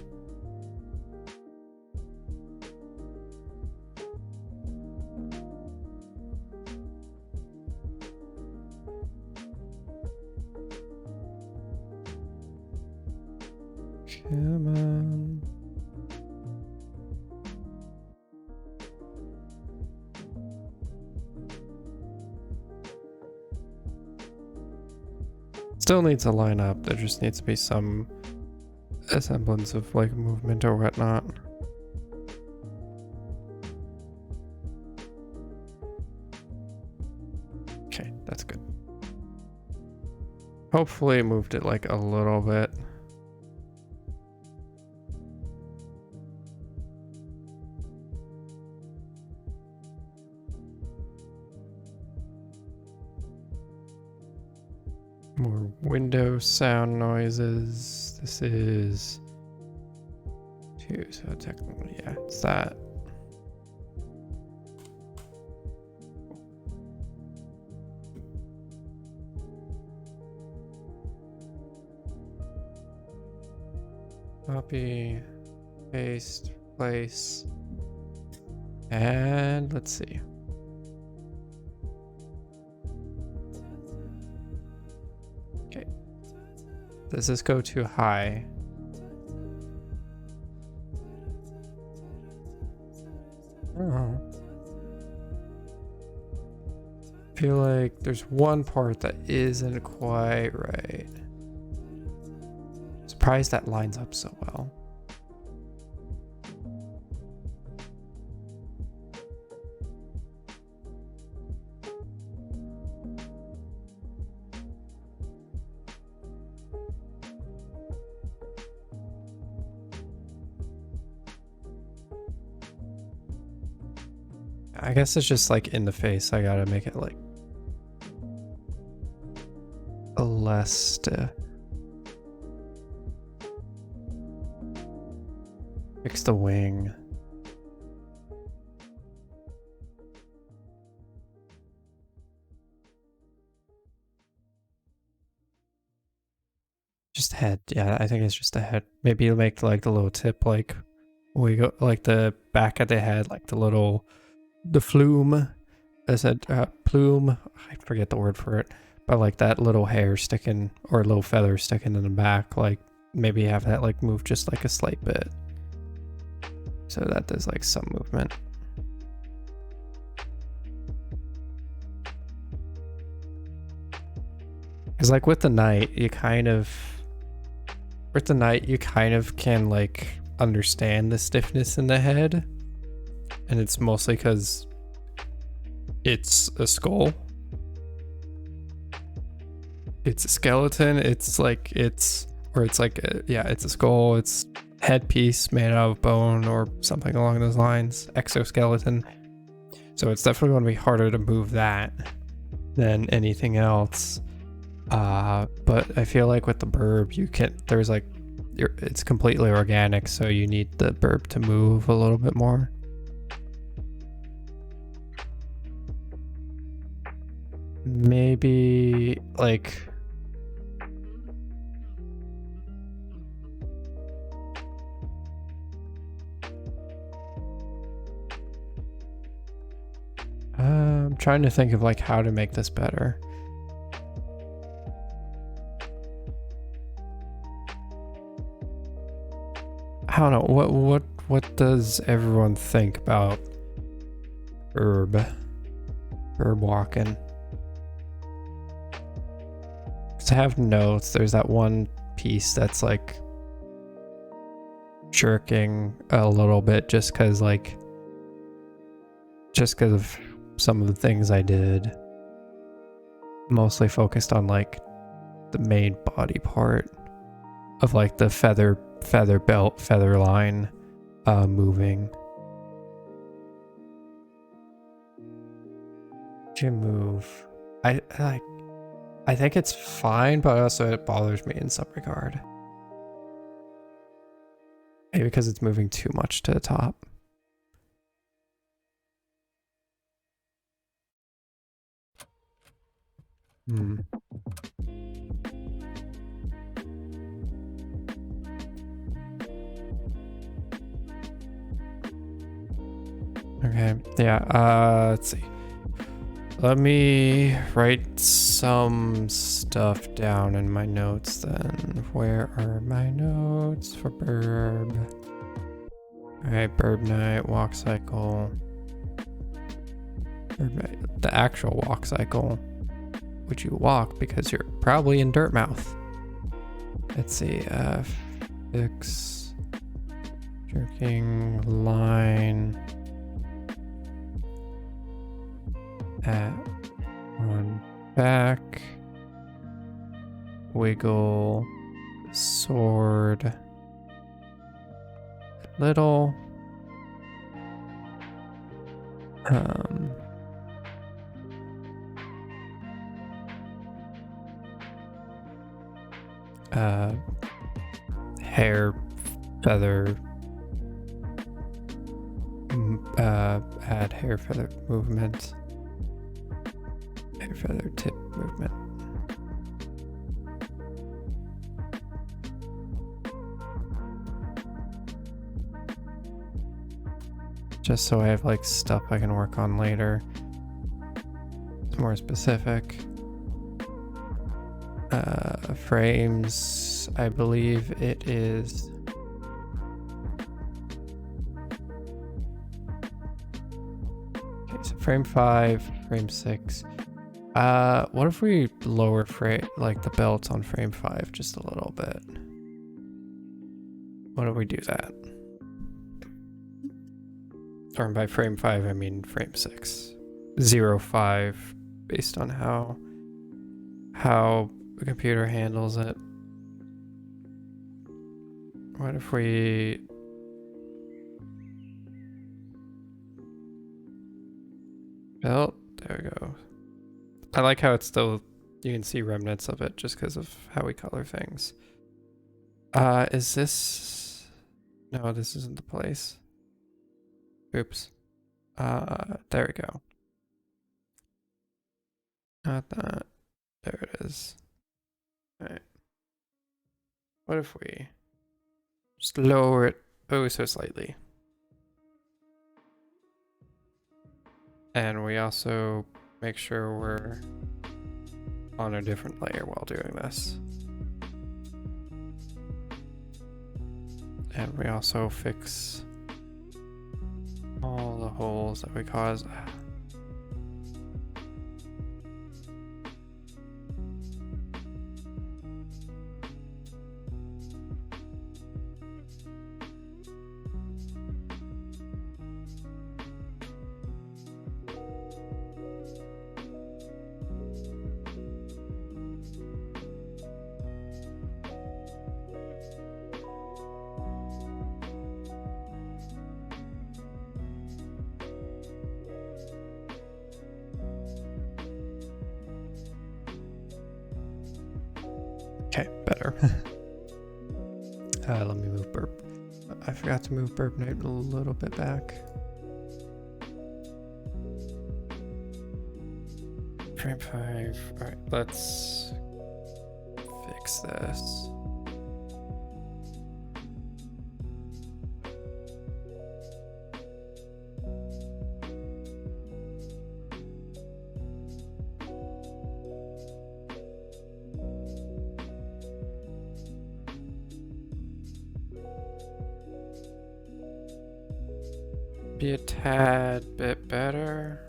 Come on. Still needs to line up. There just needs to be some semblance of like movement or whatnot. Okay, that's good. Hopefully it moved it like a little bit. More window sound noises. This is 2, so technically, yeah, it's that. Copy, paste, place, and let's see. Okay. Does this go too high? Oh. I feel like there's one part that isn't quite right. Surprised that lines up so well. I guess it's just like in the face. I gotta make it like a less fix the wing. Just head. Yeah, I think it's just a head. Maybe you'll make like the little tip like we go like the back of the head, like the flume. I said plume. I forget the word for it. But like that little hair sticking or little feather sticking in the back, like maybe have that like move just like a slight bit. So that there's like some movement. Because like with the knight, you kind of can like understand the stiffness in the head. And it's mostly because it's a skull. It's a skeleton. It's like it's a skull. It's headpiece made out of bone or something along those lines. Exoskeleton. So it's definitely going to be harder to move that than anything else. But I feel like with the burb, it's completely organic, so you need the burb to move a little bit more. Maybe like I'm trying to think of like how to make this better. I don't know, what does everyone think about Birb walking? To have notes, there's that one piece that's like jerking a little bit just because of some of the things I did. Mostly focused on like the main body part of like the feather belt, feather line moving. To move. I think it's fine, but also it bothers me in some regard. Maybe because it's moving too much to the top. Okay, yeah, let's see. Let me write some stuff down in my notes then. Where are my notes for Birb? Alright, Birb Night, walk cycle. Birb Night, the actual walk cycle. Would you walk because you're probably in Dirtmouth? Let's see, fix, jerking, line, at one back, wiggle, sword, little, hair, feather, add hair feather movement, hair feather tip movement. Just so I have like stuff I can work on later. It's more specific. Frames, I believe it is. Okay, so frame 5, frame 6. What if we lower frame, like the belt on frame 5 just a little bit? What if we do that? Or by frame 5, I mean frame 6. 0.5, based on how the computer handles it. What if we... Belt, there we go. I like how it's still, you can see remnants of it just because of how we color things. Is this... No, this isn't the place. Oops. There we go. Not that. There it is. Alright. What if we just lower it oh so slightly? And we also make sure we're on a different layer while doing this. And we also fix all the holes that we caused. Okay, better. Let me move Birb. I forgot to move Birb Knight a little bit back. Frame 5. Alright, let's fix this. Be a tad bit better.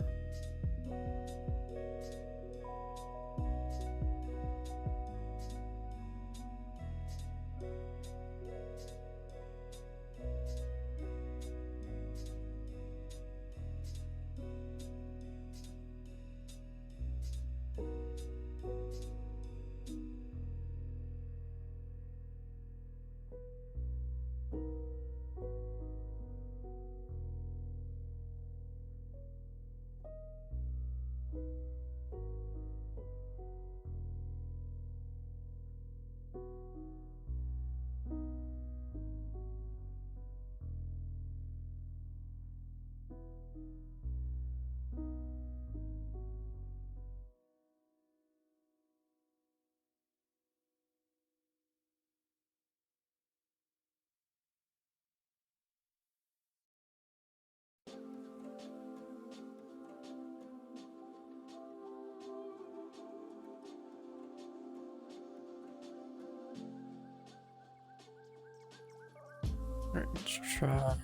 Alright, let's try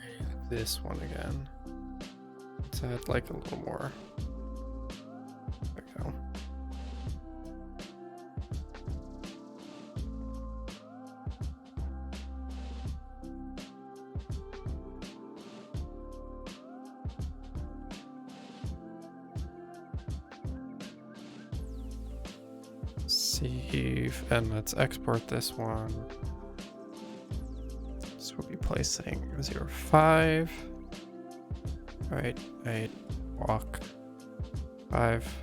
this one again. Let's add like a little more. There we go. Save, and let's export this one. So we'll be placing 0.5. Right, 8, walk, 5.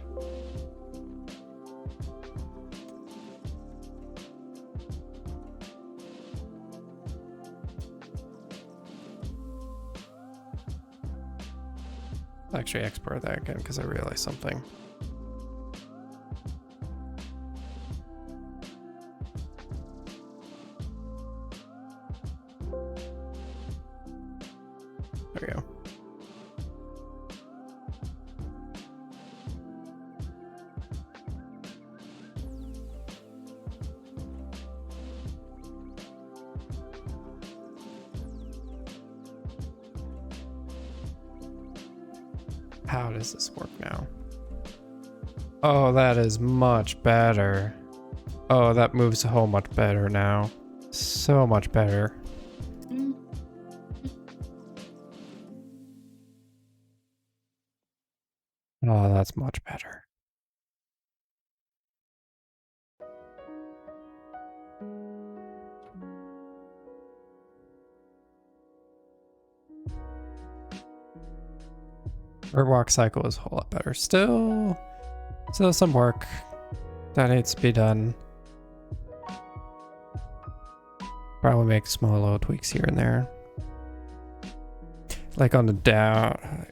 I'll actually export that again because I realized something. There we go. How does this work now? Oh, that is much better. Oh, that moves a whole much better now. So much better. Oh, that's much better. Bird walk cycle is a whole lot better. Still some work that needs to be done. Probably make small little tweaks here and there. Like on the down.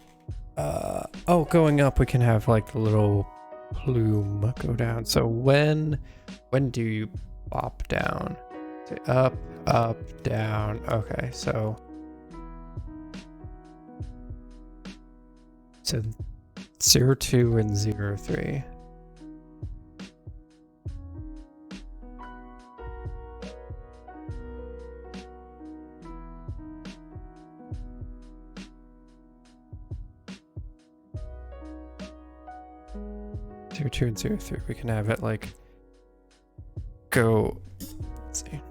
Oh, going up we can have like the little plume go down. So when do you pop down? Say up, up, down. Okay, so 0.2 and 0.3. Zero 2 and 0.3. We can have it like go. Let's see.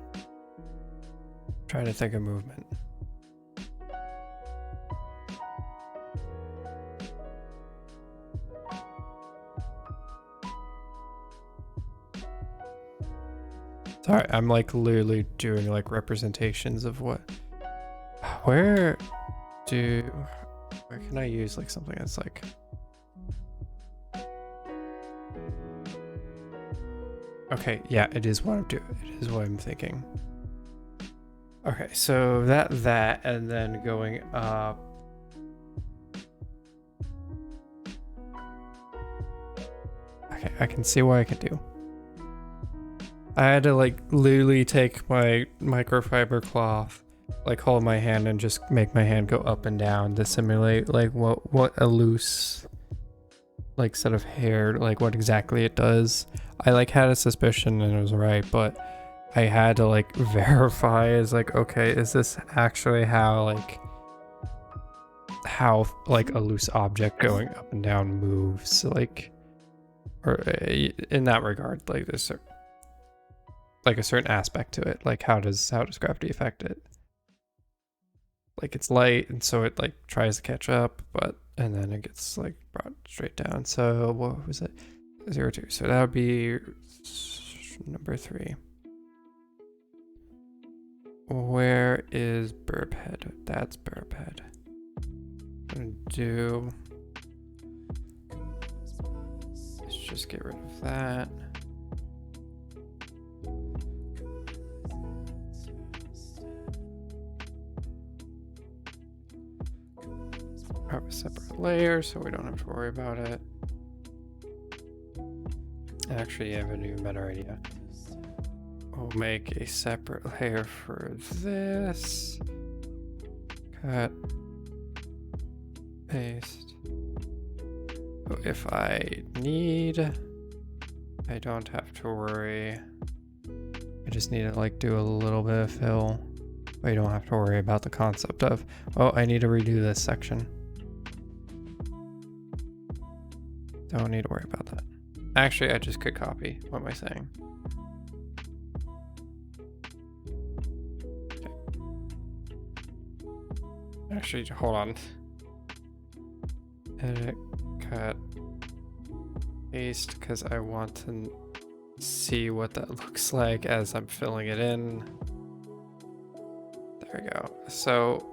Trying to think of movement. Sorry, I'm like literally doing like representations of what. Where can I use like something that's like. Okay, yeah, it is what I'm doing. It is what I'm thinking. Okay, so that, and then going up. Okay, I can see what I can do. I had to like literally take my microfiber cloth, like hold my hand and just make my hand go up and down to simulate like what a loose like set of hair, like what exactly it does. I like had a suspicion and it was right, but I had to like verify is like, okay, is this actually how a loose object going up and down moves, like, or in that regard, like there's like a certain aspect to it, like how does gravity affect it? Like it's light and so it like tries to catch up, and then it gets like brought straight down. So what was it? 0.2. So that would be number 3. Where is Birb head? That's Birb head. I'm gonna let's just get rid of that. Have a separate layer so we don't have to worry about it. Actually, I have an even better idea. We'll make a separate layer for this. Cut. Paste. So if I need, I don't have to worry. I just need to like do a little bit of fill. But you don't have to worry about the concept of, oh, I need to redo this section. Don't need to worry about that. Actually, I just could copy. What am I saying? Okay. Actually, hold on. Edit, cut, paste, because I want to see what that looks like as I'm filling it in. There we go. So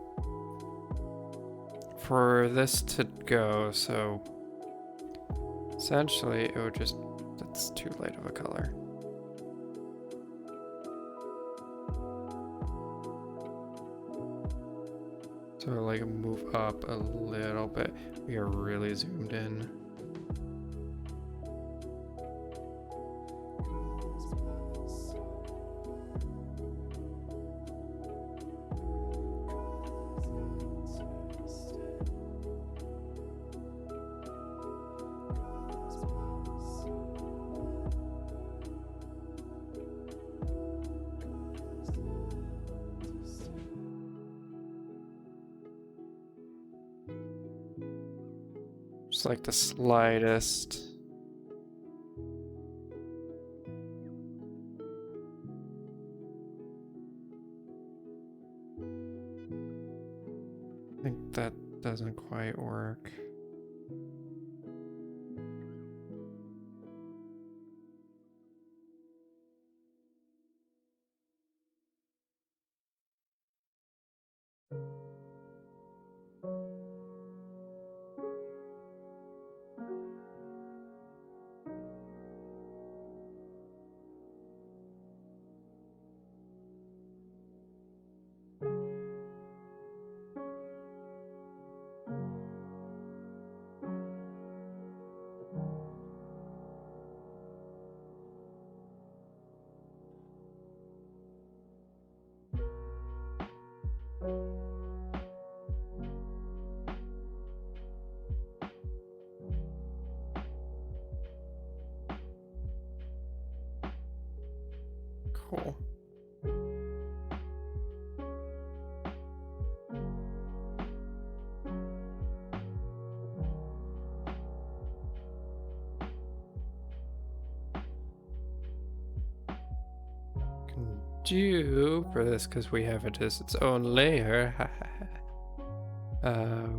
for this to go, so essentially it would just, that's too light of a color. So like move up a little bit. We are really zoomed in. Just like the slightest. I think that doesn't quite work. Cool. Can do for this because we have it as its own layer.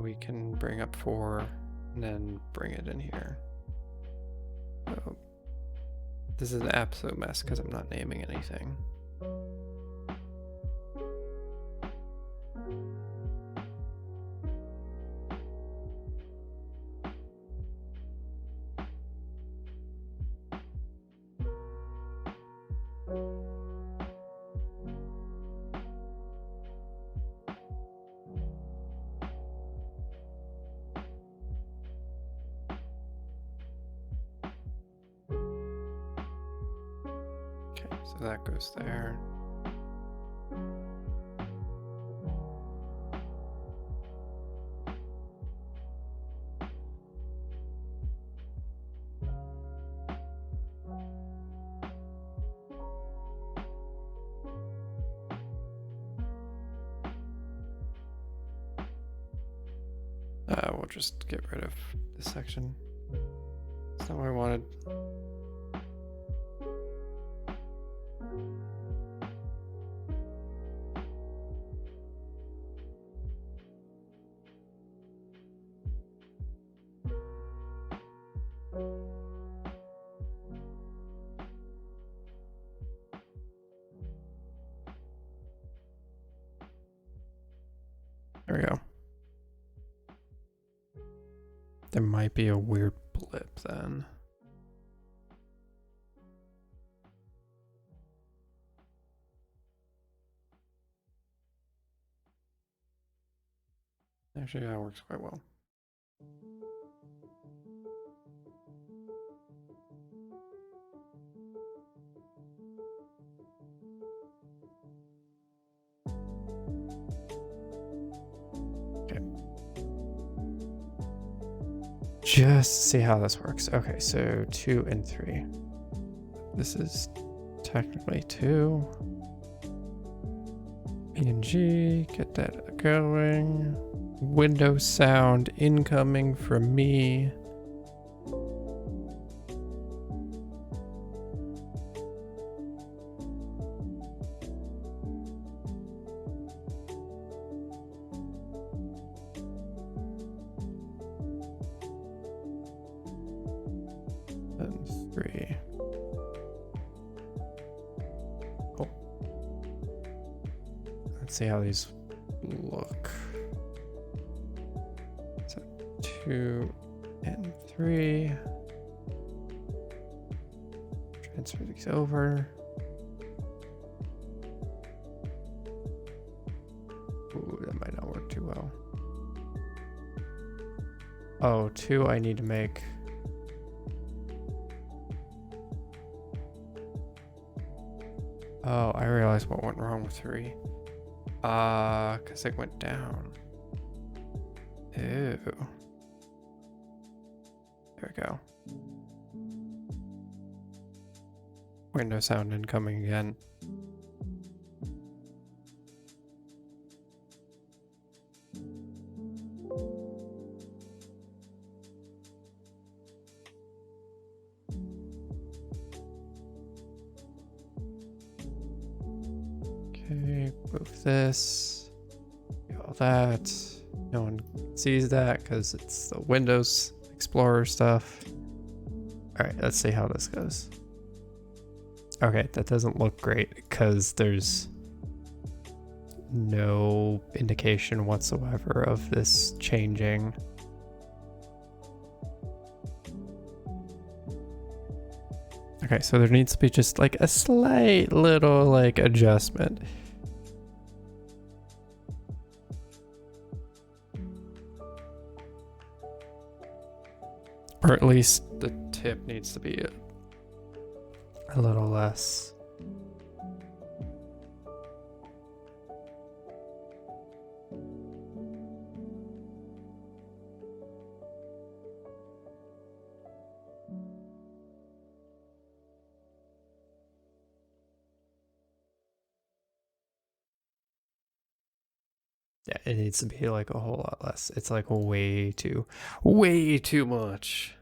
We can bring up 4 and then bring it in here. So this is an absolute mess because I'm not naming anything. So that goes there. We'll just get rid of this section. That's not what I wanted. There we go. There might be a weird blip then. Actually, that works quite well. Just see how this works. Okay, so 2 and 3. This is technically 2. E and G, get that going. Window sound incoming from me. And 3. Oh. Let's see how these look. So 2 and 3. Transfer these over. Ooh, that might not work too well. Oh, 2 I need to make. Oh, I realized what went wrong with 3. Cause it went down. Ew. There we go. Window sound incoming again. Okay, move this. Do all that. No one sees that because it's the Windows Explorer stuff. Alright, let's see how this goes. Okay, that doesn't look great because there's no indication whatsoever of this changing. Okay, so there needs to be just like a slight little like adjustment. Or at least the tip needs to be a little less. Yeah, it needs to be like a whole lot less. It's like way too much.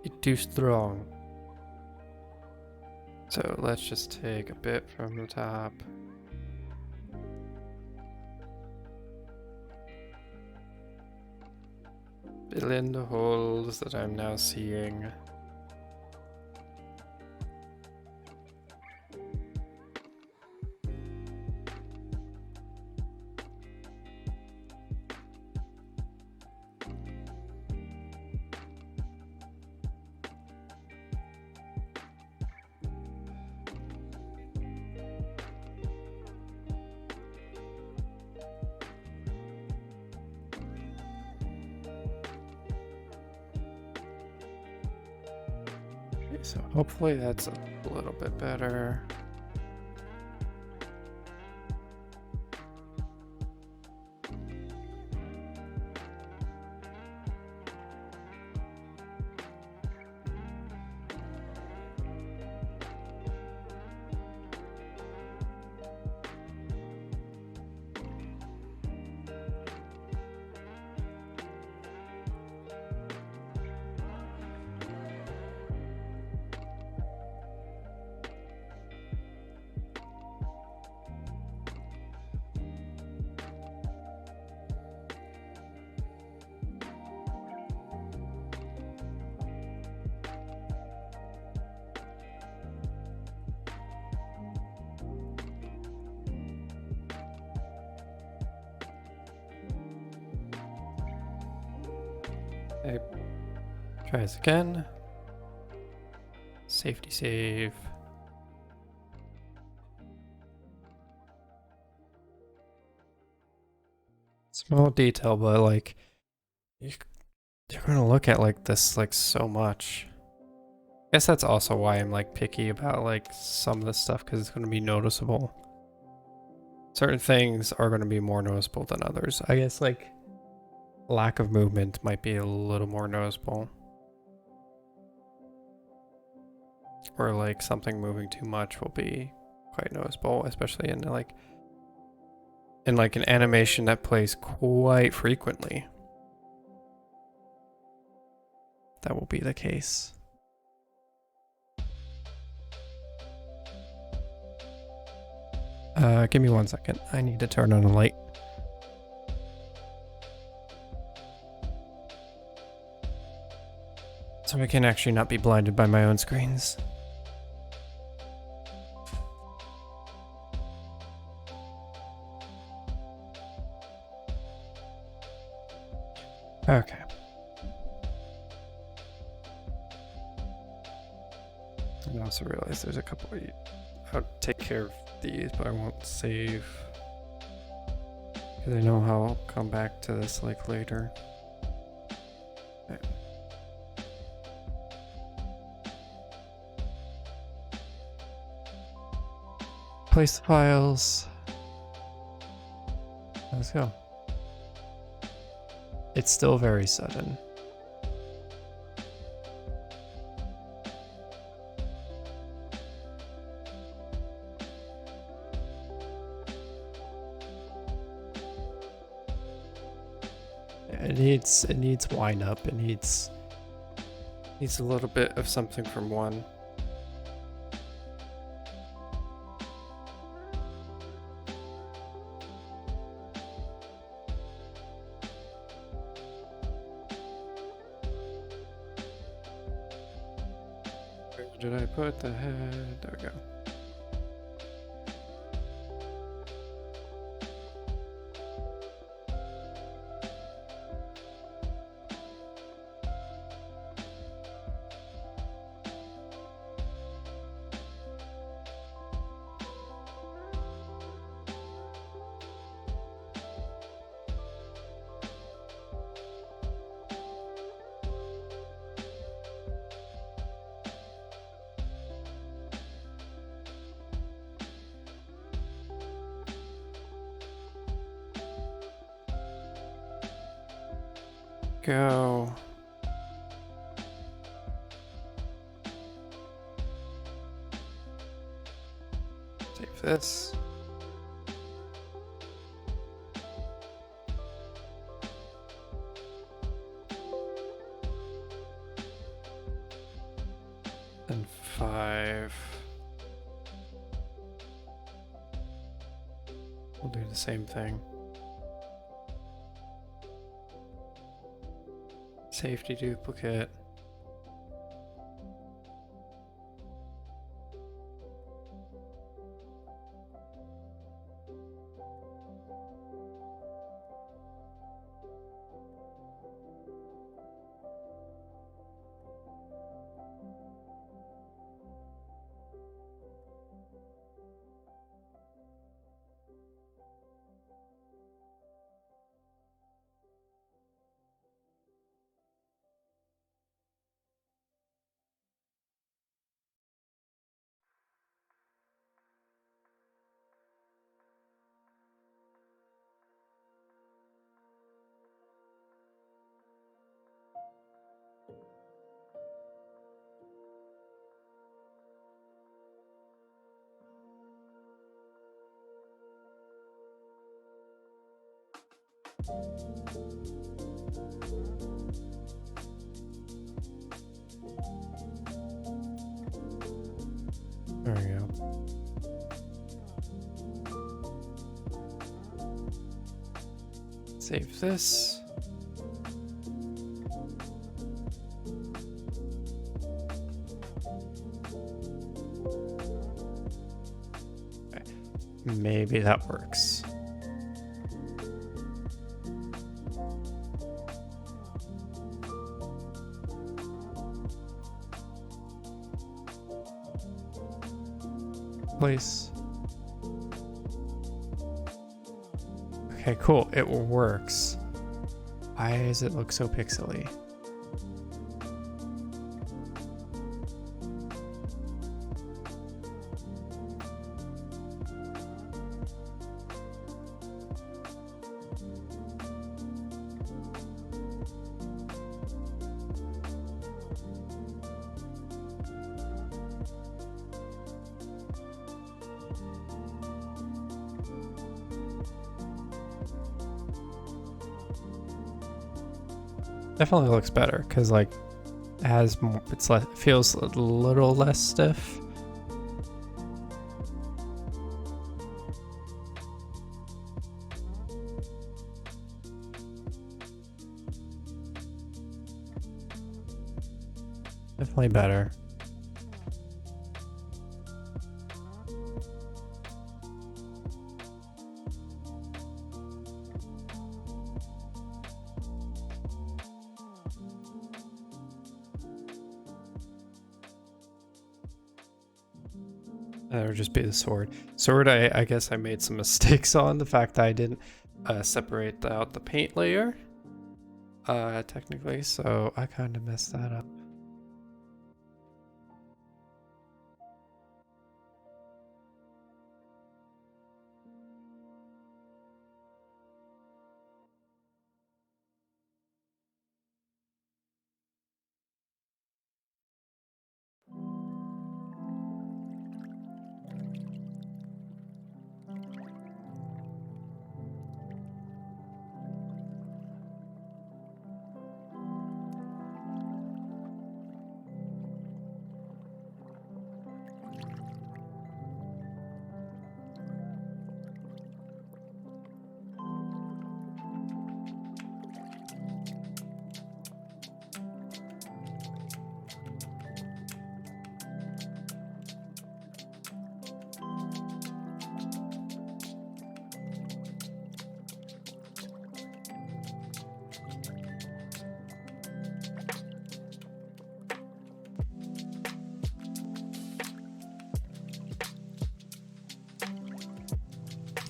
It's too strong. So let's just take a bit from the top. Fill in the holes that I'm now seeing. So hopefully that's a little bit better. Okay. Try this again. Safety save. Small detail, but like you're gonna look at like this like so much. I guess that's also why I'm like picky about like some of this stuff, because it's gonna be noticeable. Certain things are gonna be more noticeable than others. I guess like lack of movement might be a little more noticeable. Or like something moving too much will be quite noticeable, especially in like an animation that plays quite frequently. That will be the case. Give me 1 second. I need to turn on a light. So I can actually not be blinded by my own screens. Okay. I also realize there's a couple of... I'll take care of these, but I won't save. Because I know how I'll come back to this like later. Okay. Place the files. Let's go. It's still very sudden. It needs wind up. It needs a little bit of something from one. Where did I put the head? There we go. Go. Save this. And 5. We'll do the same thing. Safety duplicate. There we go. Save this. Okay. Maybe that works. Place. Okay, cool. It works. Why does it look so pixely? Definitely looks better because like it has more. It's less. It feels a little less stiff. Definitely better. That would just be the sword. Sword, I guess I made some mistakes on the fact that I didn't separate out the paint layer, technically, so I kind of messed that up.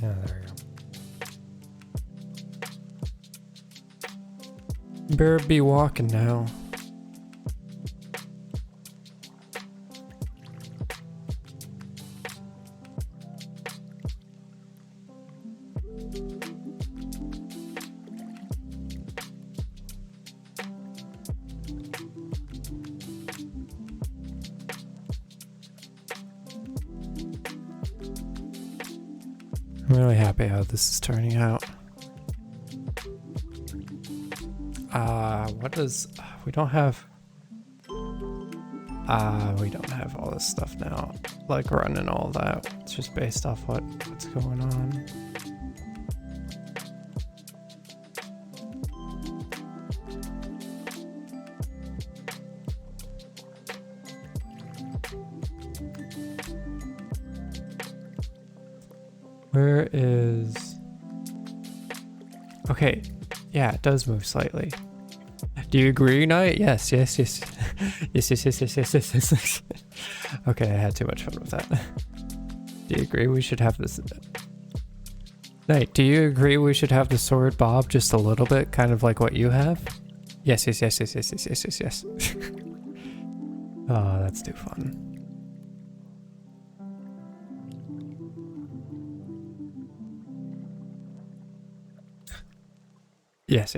Yeah, there we go. Birb be walking now. I'm really happy how this is turning out. What does... we don't have all this stuff now. Like running all that. It's just based off what's going on. Where is... okay, yeah, it does move slightly. Do you agree, Knight? Yes. yes. Yes. Okay, I had too much fun with that. Do you agree we should have this... Knight, do you agree we should have the sword bob just a little bit, kind of like what you have? Yes. Oh, that's too fun. Yes.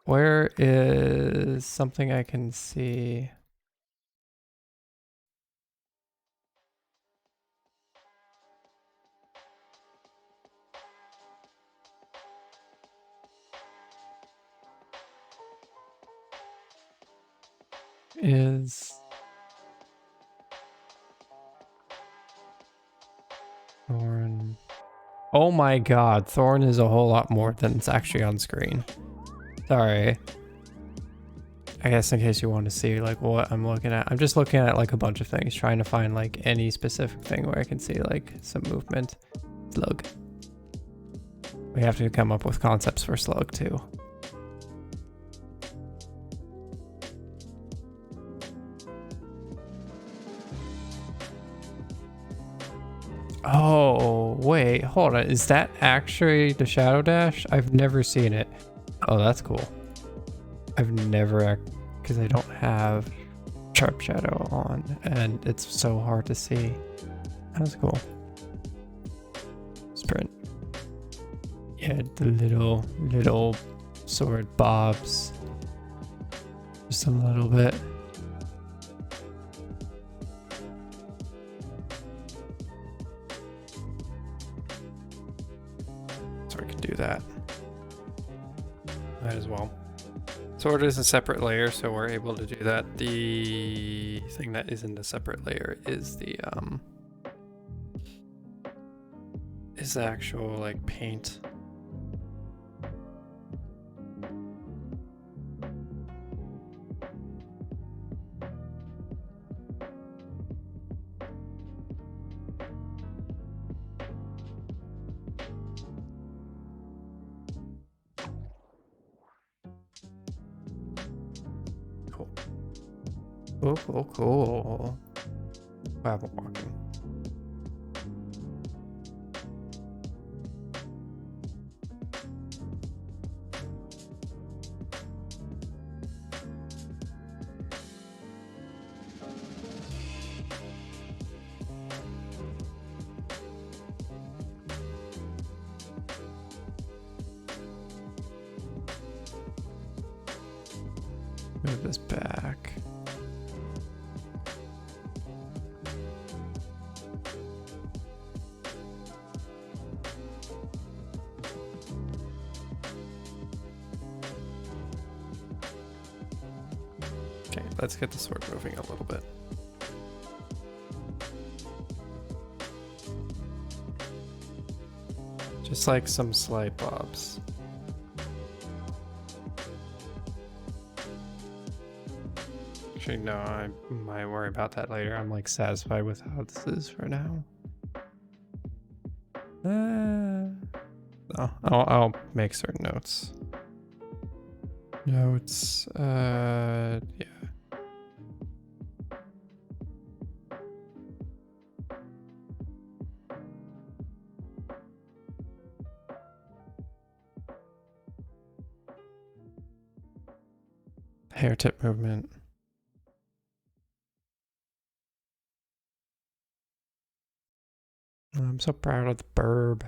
Where is something I can see? Is... Thorn... oh my god, Thorn is a whole lot more than it's actually on screen. Sorry. I guess in case you want to see like what I'm looking at. I'm just looking at like a bunch of things, trying to find like any specific thing where I can see like some movement. Slug. We have to come up with concepts for slug too. Oh, wait, hold on. Is that actually the Shadow Dash? I've never seen it. Oh, that's cool. I've never, because I don't have Sharp Shadow on, and it's so hard to see. That's cool. Sprint. Yeah, the little sword bobs. Just a little bit. So I can do that. Might Sword is a separate layer, so we're able to do that. The thing that isn't a separate layer is the actual like paint. Cool, cool, cool. Wow, walking. Move this back. Okay, let's get the sword moving a little bit. Just like some slight bobs. Actually, no, I might worry about that later. I'm like satisfied with how this is for now. No, I'll make certain notes. Notes, yeah. Hair tip movement. I'm so proud of the Birb.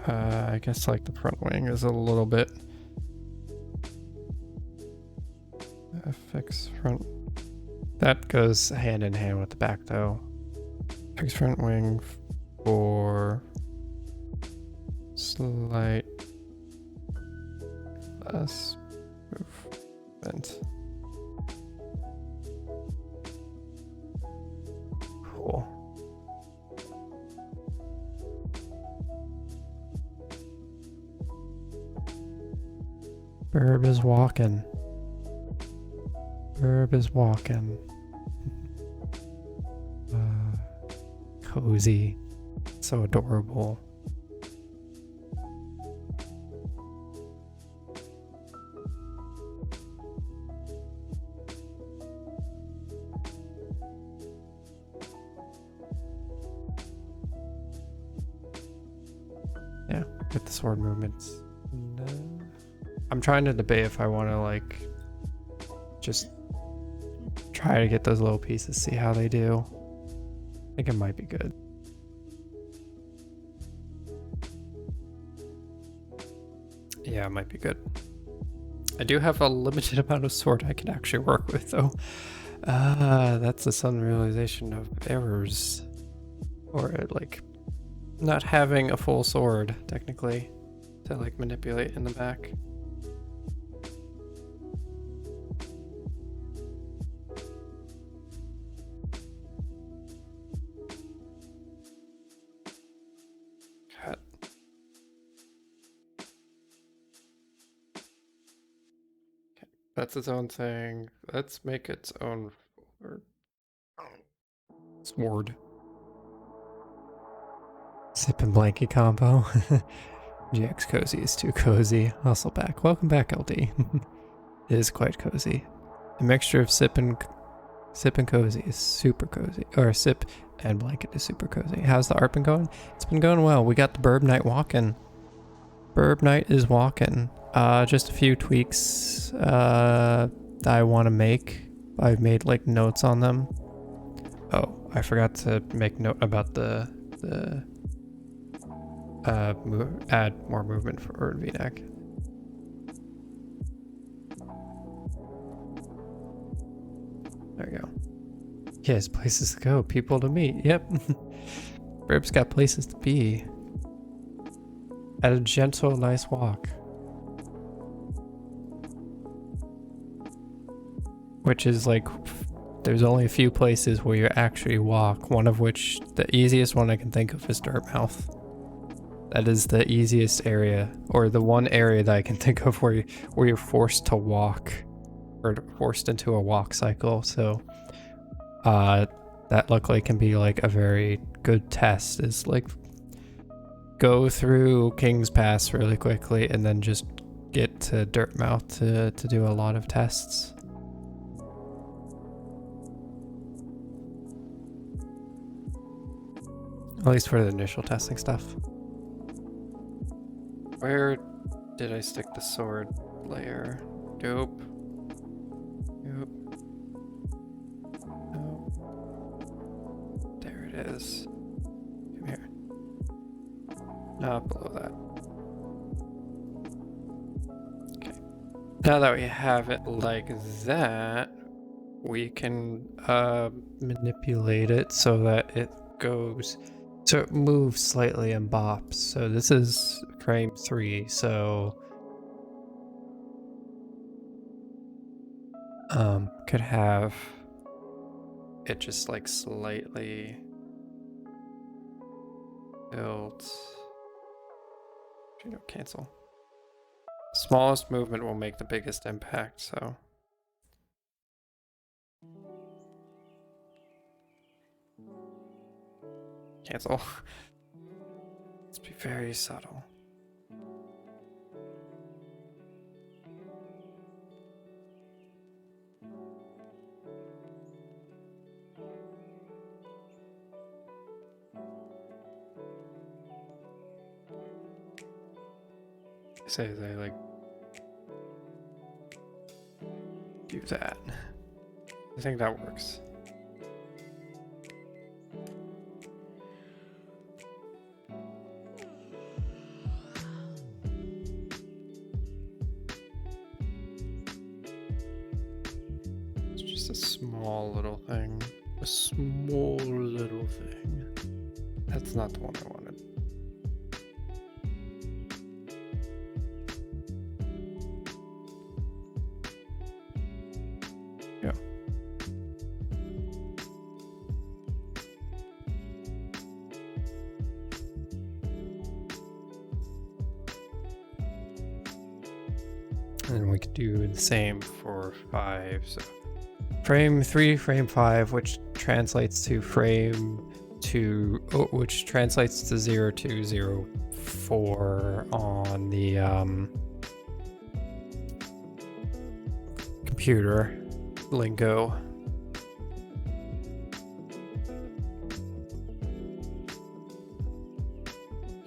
I guess like the front wing is a little bit. Fix front. That goes hand in hand with the back though. Fix front wing for slight less movement. Cool. Birb is walking. Birb is walking. Cozy. So adorable. Yeah, with the sword movements. No. I'm trying to debate if I want to like just try to get those little pieces, see how they do. I think it might be good. Yeah, it might be good. I do have a limited amount of sword I can actually work with though. That's the sudden realization of errors. Or like not having a full sword technically to like manipulate in the back. Cut. Okay, that's its own thing. Let's make its own sword. Sip and blanket combo. GX cozy is too cozy. Hustle back. Welcome back, LD. It is quite cozy. A mixture of sip and cozy is super cozy. Or sip and blanket is super cozy. How's the art been going? It's been going well. We got the Birb Knight walking. Birb Knight is walking. Just a few tweaks that I want to make. I've made like notes on them. Oh, I forgot to make note about the add more movement for V-neck. There you go. Yes, places to go, people to meet. Yep. Birb's got places to be. At a gentle, nice walk. Which is like, there's only a few places where you actually walk. One of which, the easiest one I can think of is Dirtmouth. That is the easiest area, or the one area that I can think of where you're forced to walk, or forced into a walk cycle. So, that luckily can be like a very good test. Is like go through King's Pass really quickly, and then just get to Dirtmouth to do a lot of tests. At least for the initial testing stuff. Where did I stick the sword layer? Dope. Nope. Nope. There it is. Come here. Not below that. Okay. Now that we have it like that, we can manipulate it so that it goes, so it moves slightly and bops. So this is frame 3, so could have it just like slightly built. You know, cancel. Smallest movement will make the biggest impact, so cancel. Let's be very subtle. Say they like do that. I think that works. It's just a small little thing. A small little thing. That's not the one I wanted. And we could do the same for 5. So frame 3, frame 5, which translates to frame 2, which translates to 0204 on the computer lingo.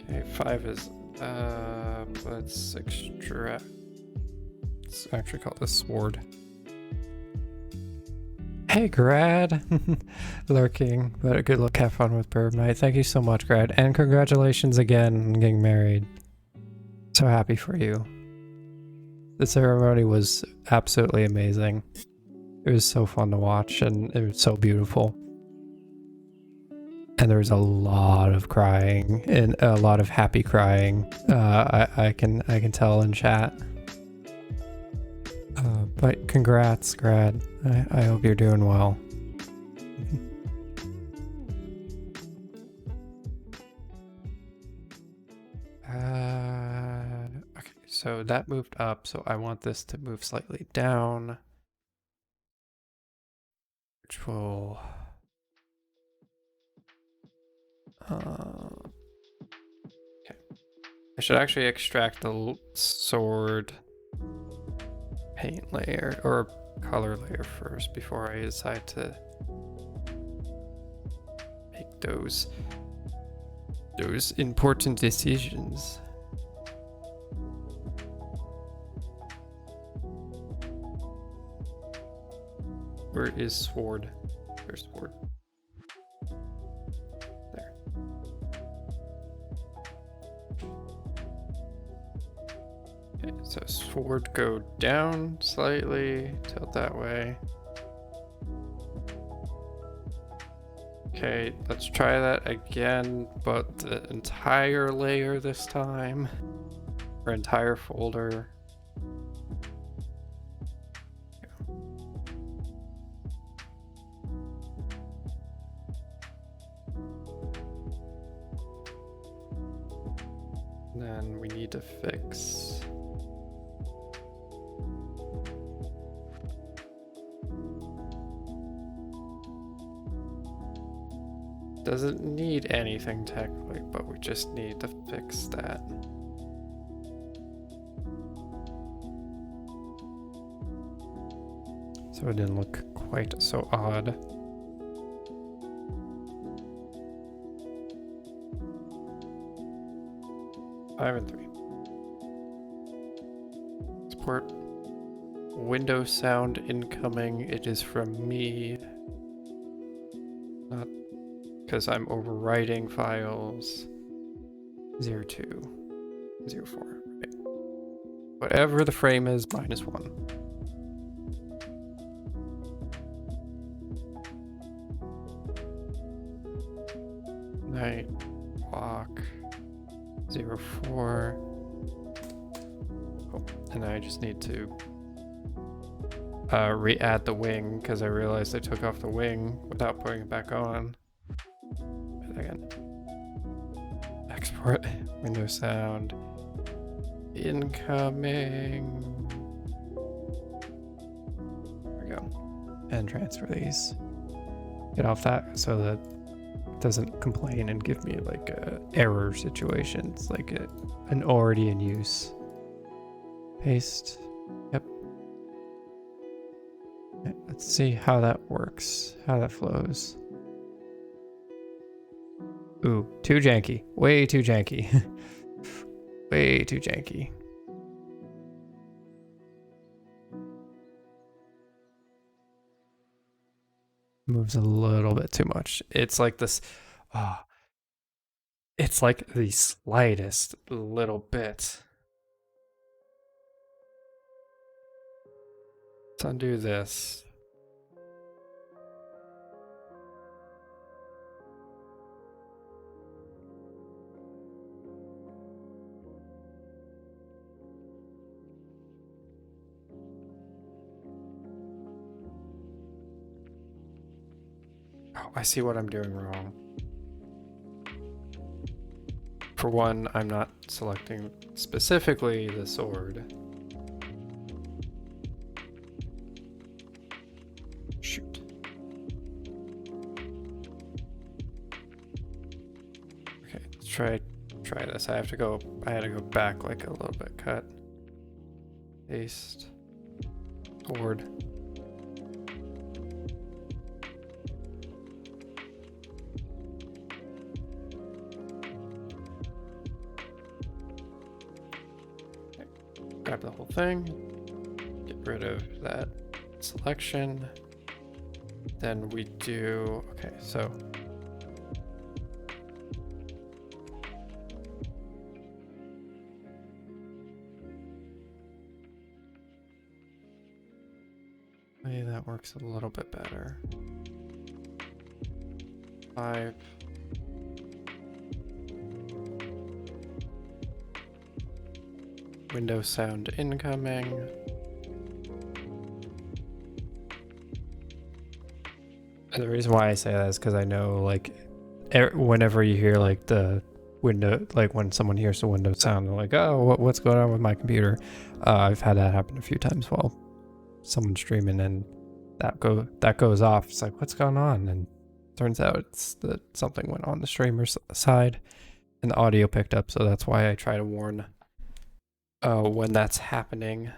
Okay, 5 is let's extract. Let's actually call this sword. Hey, Grad. Lurking, but a good look. Have fun with Birb Knight. Thank you so much, Grad. And congratulations again on getting married. So happy for you. The ceremony was absolutely amazing. It was so fun to watch, and it was so beautiful. And there was a lot of crying, and a lot of happy crying. I can tell in chat. But congrats, Grad. I hope you're doing well. Okay, so that moved up, so I want this to move slightly down, which will okay. I should actually extract the sword paint layer or color layer first before I decide to make those important decisions. Where is sword? There's sword. There. Okay, so sword go down slightly, tilt that way. Okay, let's try that again, but the entire layer this time, or entire folder. Then we need to fix. Doesn't need anything technically, but we just need to fix that. So it didn't look quite so odd. Five and 3. Support window sound incoming. It is from me. Not because I'm overwriting files. 02, 04. Right. Whatever the frame is, -1. Night walk 04. Oh, and I just need to re-add the wing because I realized I took off the wing without putting it back on. Again, export window sound incoming. There we go. And transfer these. Get off that so that it doesn't complain and give me like error situations, like an already in use. Paste. Yep. Okay, let's see how that works, how that flows. Ooh, too janky. Way too janky. Way too janky. Moves a little bit too much. It's like this. It's like the slightest little bit. Let's undo this. Oh, I see what I'm doing wrong. For one, I'm not selecting specifically the sword. Shoot. Okay, let's try this. I had to go back like a little bit. Cut. Paste. Sword. Grab the whole thing, get rid of that selection. Then we do, okay, so maybe that works a little bit better. 5. Window sound incoming. And the reason why I say that is because I know, like, whenever you hear like the window, like when someone hears the window sound, they're like, "Oh, what's going on with my computer?" I've had that happen a few times while someone's streaming, and that goes off. It's like, what's going on? And turns out it's that something went on the streamer's side, and the audio picked up. So that's why I try to warn when that's happening.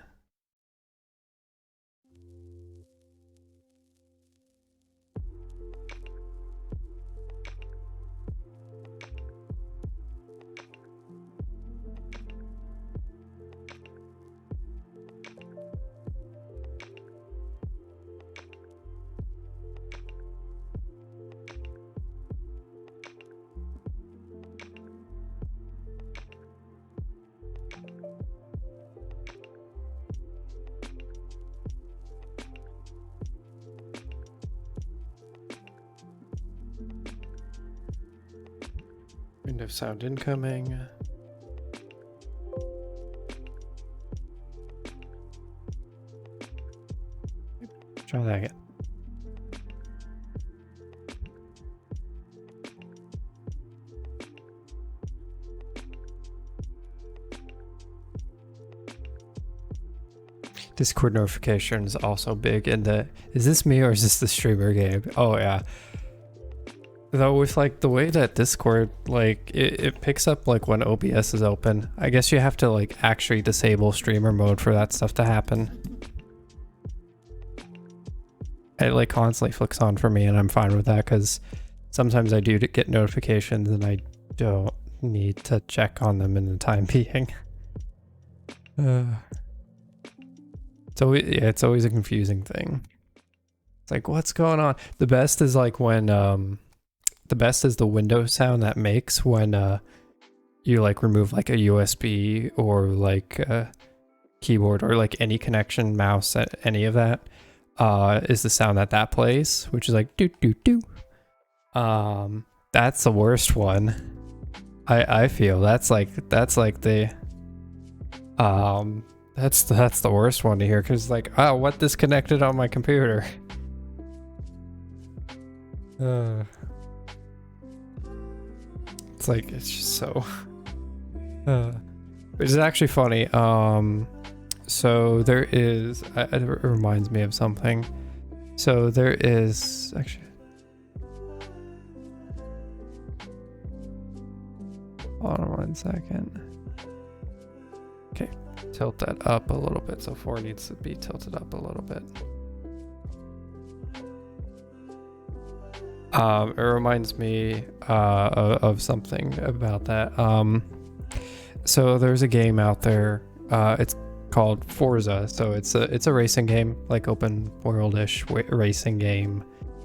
Window sound incoming. Try that again. Discord notifications also big in the, is this me or is this the streamer game? Oh yeah. Though with like the way that Discord, like it picks up like when OBS is open, I guess you have to like actually disable streamer mode for that stuff to happen. It like constantly flicks on for me and I'm fine with that because sometimes I do get notifications and I don't need to check on them in the time being. So yeah, it's always a confusing thing. It's like, what's going on? The best is like when the best is the window sound that makes when you like remove like a USB or like a keyboard or like any connection, mouse, any of that. Is the sound that plays, which is like doo doo doo. That's the worst one. I feel that's like the that's the worst one to hear because like, oh, what disconnected on my computer? It's like, it's just so it's actually funny. So there is, it reminds me of something. So there is actually, hold on 1 second. Okay, tilt that up a little bit. So 4 needs to be tilted up a little bit. It reminds me of something about that. So there's a game out there. It's called Forza. So it's a racing game, like open world-ish racing game.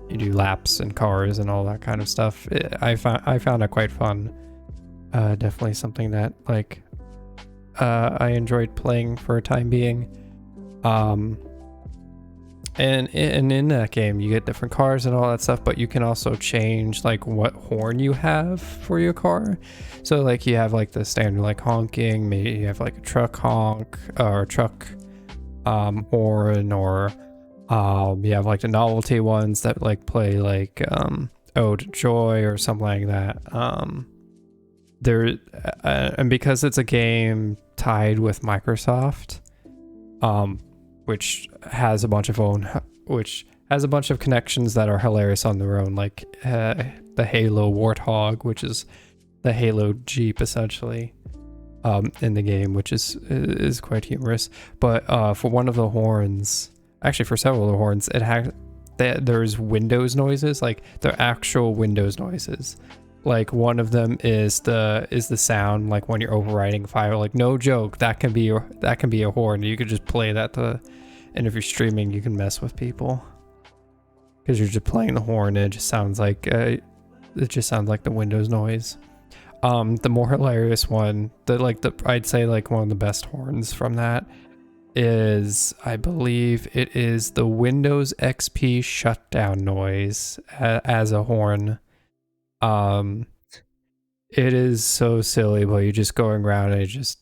You do laps and cars and all that kind of stuff. I found it quite fun. Definitely something that like I enjoyed playing for a time being. And in that game you get different cars and all that stuff, but you can also change like what horn you have for your car. So like you have like the standard like honking, maybe you have like a truck honk or truck horn, or you have like the novelty ones that like play like Ode Joy or something like that. And because it's a game tied with Microsoft, which has a bunch of connections that are hilarious on their own, like the Halo Warthog, which is the Halo Jeep essentially, in the game, which is quite humorous. But for one of the horns, actually for several of the horns, there's Windows noises, like they're actual Windows noises. Like one of them is the sound like when you're overwriting a file. Like no joke, that can be a horn. You could just play that and if you're streaming, you can mess with people because you're just playing the horn. And it just sounds like the Windows noise. The more hilarious one, I'd say like one of the best horns from that is, I believe it is the Windows XP shutdown noise as a horn. It is so silly, but you're just going around and you just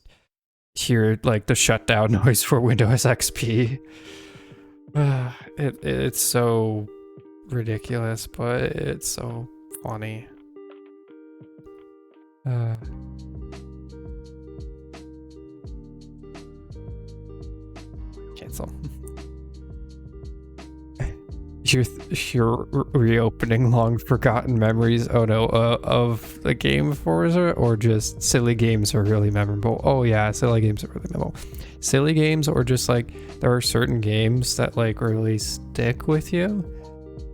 hear like the shutdown noise for Windows XP. It's so ridiculous, but it's so funny. Cancel. You're reopening long forgotten memories. Oh no, of the game Forza, or just silly games are really memorable? Oh yeah, silly games are really memorable. Silly games, or just like there are certain games that like really stick with you.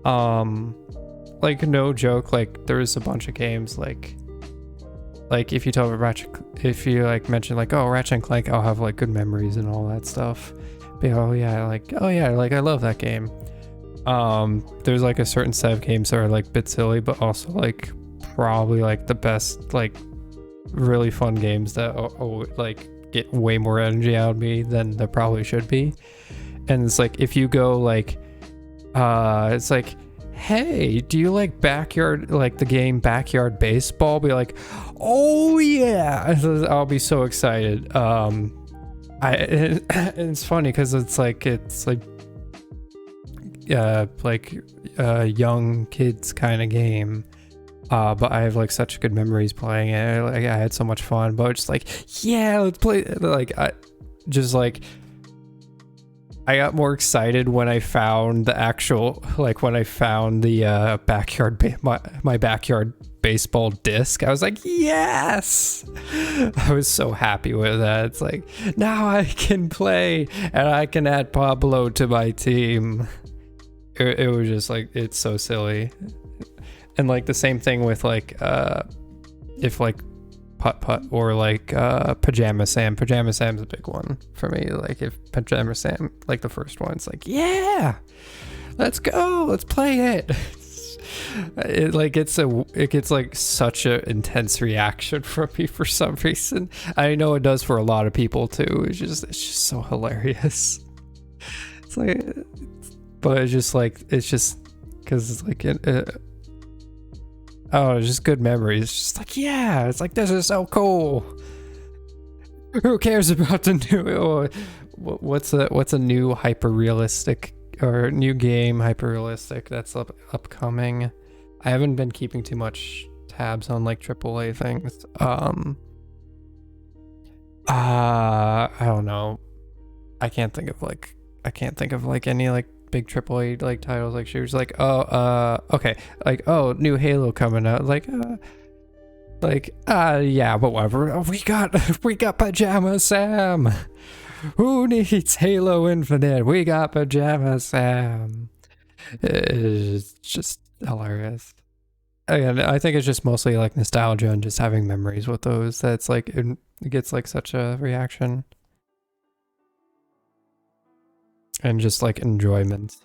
Like no joke, like there's a bunch of games like if you tell if you like mention like, oh, Ratchet and Clank, I'll have like good memories and all that stuff. But oh yeah, like I love that game. There's like a certain set of games that are like a bit silly, but also like probably like the best, like really fun games that like get way more energy out of me than there probably should be. And it's like if you go like it's like hey, do you like backyard, like the game Backyard Baseball? Be like, oh yeah, I'll be so excited. It's funny because it's like young kids kind of game. But I have like such good memories playing it. Like I had so much fun, but just like, yeah, let's play. Like I got more excited when I found the actual, like when I found the my backyard baseball disc. I was like, yes! I was so happy with that. It's like, now I can play and I can add Pablo to my team. It was just like, it's so silly. And like the same thing with like, if like Putt Putt or like Pajama Sam. Pajama Sam's a big one for me. Like if Pajama Sam, like the first one, it's like, yeah, let's go, let's play it. It gets like such an intense reaction from me for some reason. I know it does for a lot of people too. It's just so hilarious. It's like, but it's just because it's like oh, it's just good memories. It's just like, yeah, it's like, this is so cool. Who cares about the new, what's a new hyper realistic or new game hyper realistic that's upcoming? I haven't been keeping too much tabs on like AAA things. I don't know. I can't think of like any like big AAA like titles. Like she was like, okay, like, oh, new Halo coming out, like yeah, but whatever. Oh, we got Pajama Sam. Who needs Halo Infinite? We got Pajama Sam. It's just hilarious. Again, I think it's just mostly like nostalgia and just having memories with those. That's like it gets like such a reaction. And just like enjoyment,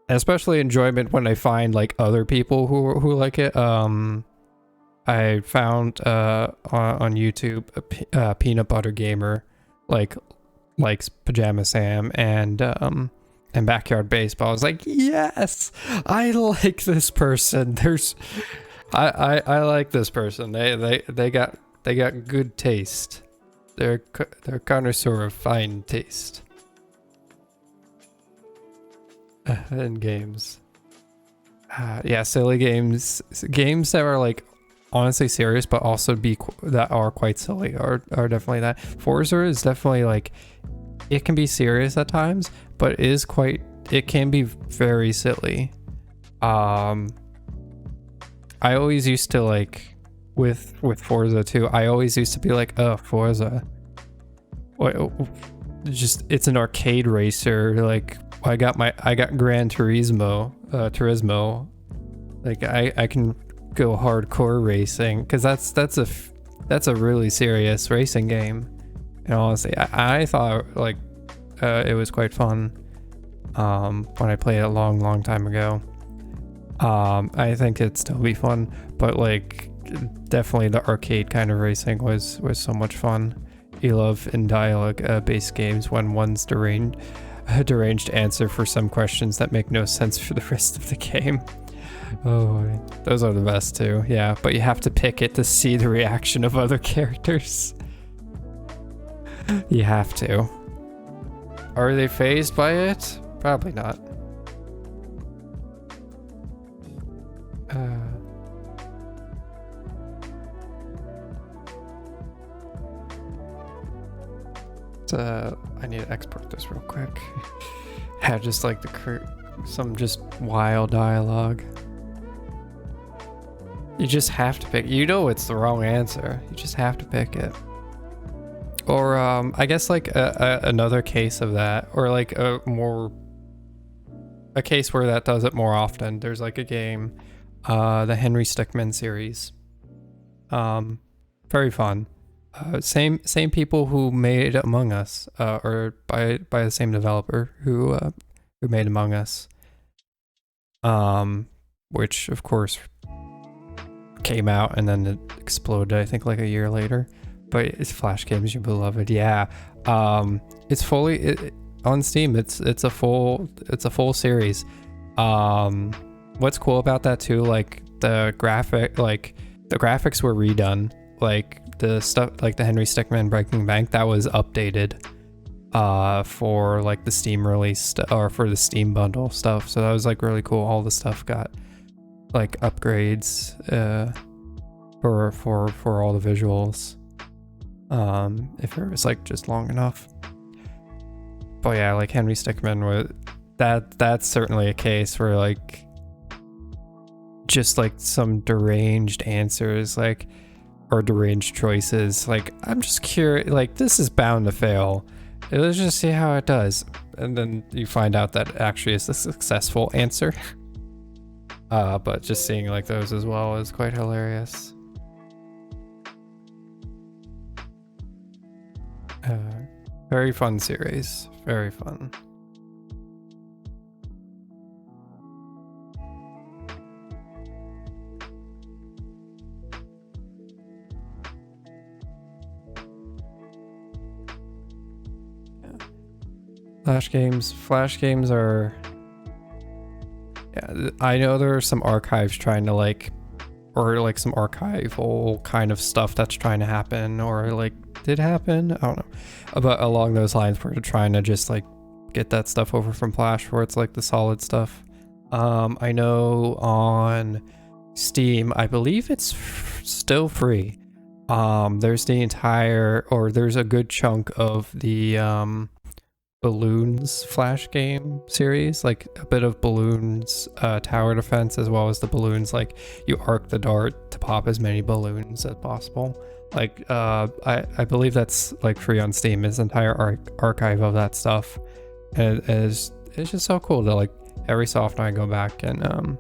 especially enjoyment when I find like other people who like it. I found on YouTube a Peanut Butter Gamer likes Pajama Sam and Backyard Baseball. I was like, yes, I like this person. I like this person. They got good taste. They're connoisseur of fine taste. In games. Yeah, silly games that are like honestly serious but also that are quite silly are definitely that. Forza is definitely like, it can be serious at times, but it can be very silly. I always used to like with Forza too, I always used to be like, oh, Forza, what, just, it's an arcade racer. Like I got Gran Turismo, like I can go hardcore racing, because that's a really serious racing game. And honestly, I thought like it was quite fun when I played it a long time ago. I think it'd still be fun, but like definitely the arcade kind of racing was so much fun. You love in dialogue based games when one's deranged answer for some questions that make no sense for the rest of the game. Oh, those are the best too. Yeah, but you have to pick it to see the reaction of other characters. You have to. Are they fazed by it? Probably not. I need to export this real quick. Have just like some just wild dialogue. You just have to pick. You know it's the wrong answer. You just have to pick it. Or I guess like another case of that, or like a case where that does it more often. There's like a game, the Henry Stickmin series. Very fun. Same people who made Among Us, or by the same developer who made Among Us. Which of course came out and then it exploded, I think, like a year later. But it's Flash Games, you beloved. Yeah. It's fully on Steam. It's a full series. What's cool about that too, like the graphics were redone, like the stuff, like the Henry Stickmin Breaking Bank, that was updated for like the Steam release or for the Steam bundle stuff. So that was like really cool. All the stuff got like upgrades for all the visuals. If it was like just long enough. But yeah, like Henry Stickmin was that's certainly a case where like just like some deranged answers, like, or deranged choices. Like, I'm just curious, like, this is bound to fail. Let's just see how it does. And then you find out that actually is a successful answer. But just seeing like those as well is quite hilarious. Very fun series. Very fun. Flash games are, yeah, I know there are some archives trying to like, or like some archival kind of stuff that's trying to happen, or like did happen, I don't know, but along those lines we're trying to just like get that stuff over from Flash where it's like the solid stuff. I know on Steam, I believe it's still free. There's the entire, or there's a good chunk of the Balloons Flash game series, like a bit of Balloons tower defense, as well as the balloons, like you arc the dart to pop as many balloons as possible. Like I believe that's like free on Steam, this entire archive of that stuff. And it's just so cool to like every so often I go back and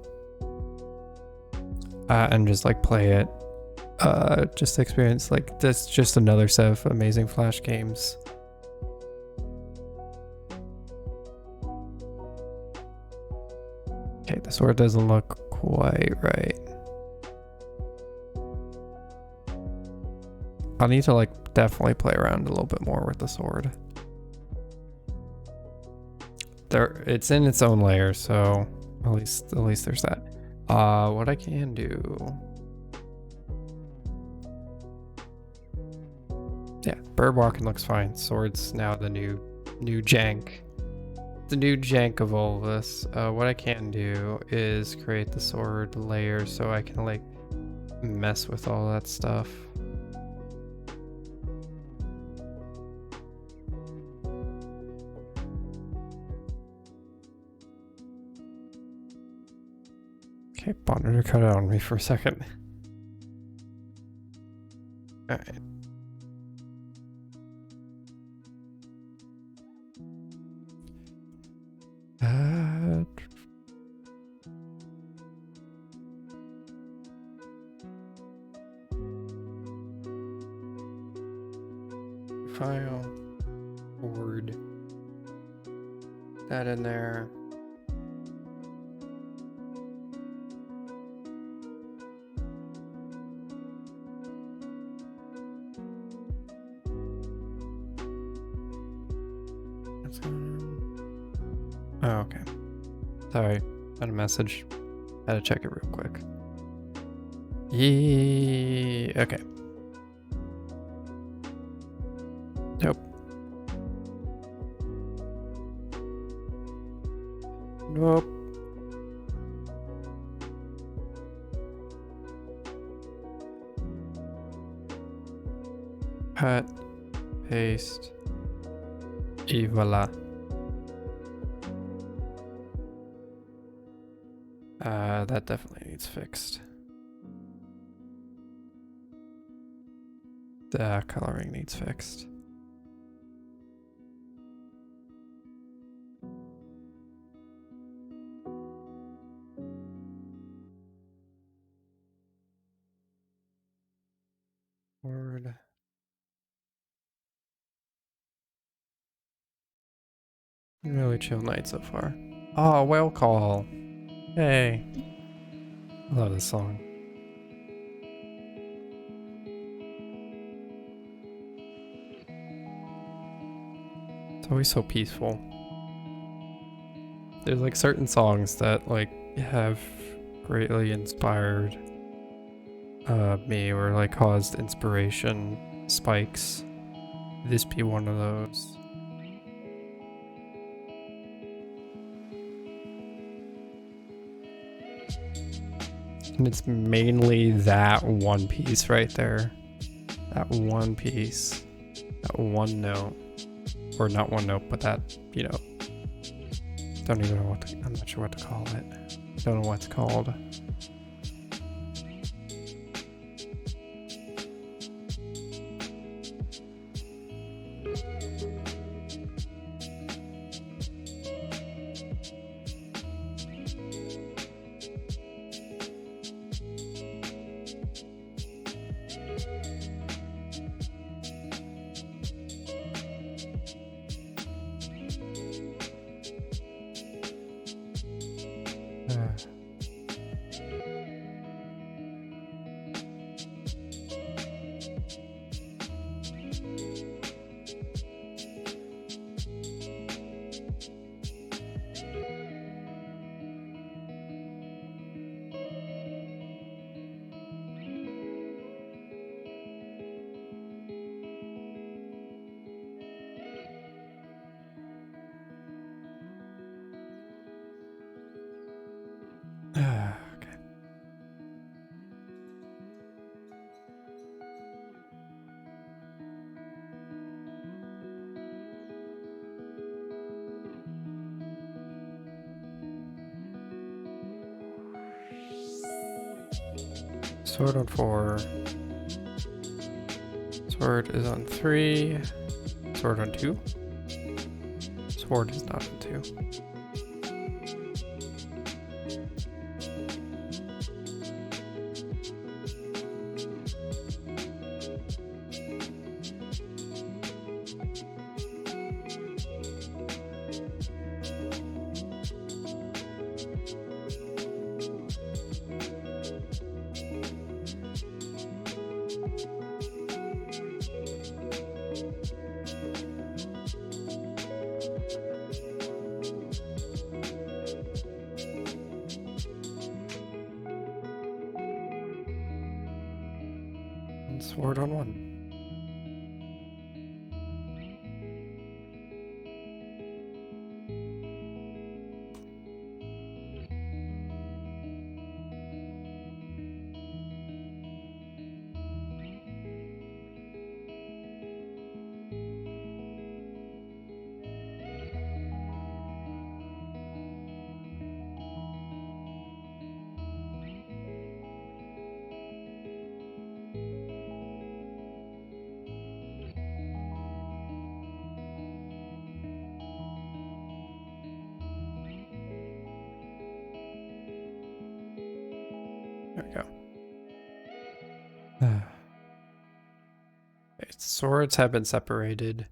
just like play it, just to experience like this, just another set of amazing Flash games. Okay, the sword doesn't look quite right. I'll need to like definitely play around a little bit more with the sword. It's in its own layer, so at least there's that. What I can do. Yeah, bird walking looks fine. Sword's now the new jank. The new jank of all of this. What I can do is create the sword layer so I can like mess with all that stuff. Okay, Bonner cut out on me for a second. Alright. File, word, that in there. What's going on? Oh, okay. Sorry, got a message. Had to check it real quick. Yeah, okay. Nope. Nope. Cut, paste, et voila. That definitely needs fixed. The coloring needs fixed. Word. Really chill night so far. Oh, whale call. Hey. I love this song. It's always so peaceful. there's like certain songs that like have greatly inspired me, or like caused inspiration spikes. This be one of those. And it's mainly that one piece right there. That one piece. That one note. Or not one note, but that, you know. Don't even know what to, I'm not sure what to call it. Don't know what it's called. Okay. Sword on 4. Sword is on 3. Sword on 2. Sword is not on 2. Sword on 1. There we go. Swords have been separated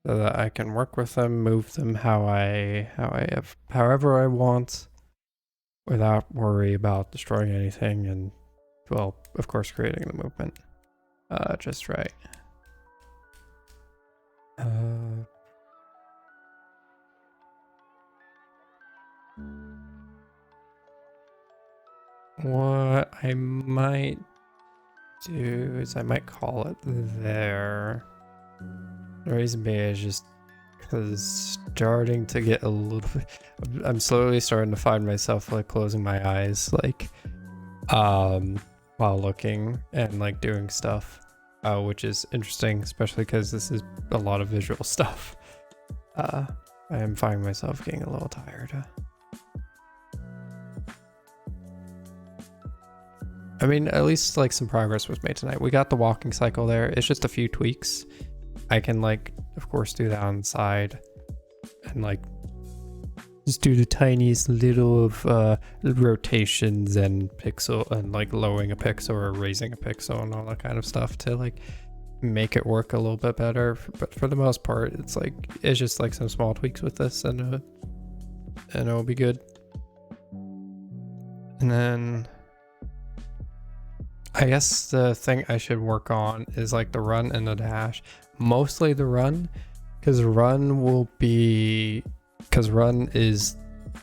so that I can work with them, move them however I want, without worry about destroying anything, and, well, of course, creating the movement just right. What I might do is I might call it there. The reason being is just because starting to get a little bit, I'm slowly starting to find myself like closing my eyes, like while looking and like doing stuff, which is interesting, especially because this is a lot of visual stuff. I am finding myself getting a little tired. I mean, at least like some progress was made tonight. We got the walking cycle there. It's just a few tweaks. I can like, of course, do that on the side and like just do the tiniest little of rotations and pixel and like lowering a pixel or raising a pixel and all that kind of stuff to like make it work a little bit better. But for the most part, it's just like some small tweaks with this, and it'll be good. And then I guess the thing I should work on is like the run and the dash. Mostly the run, because run is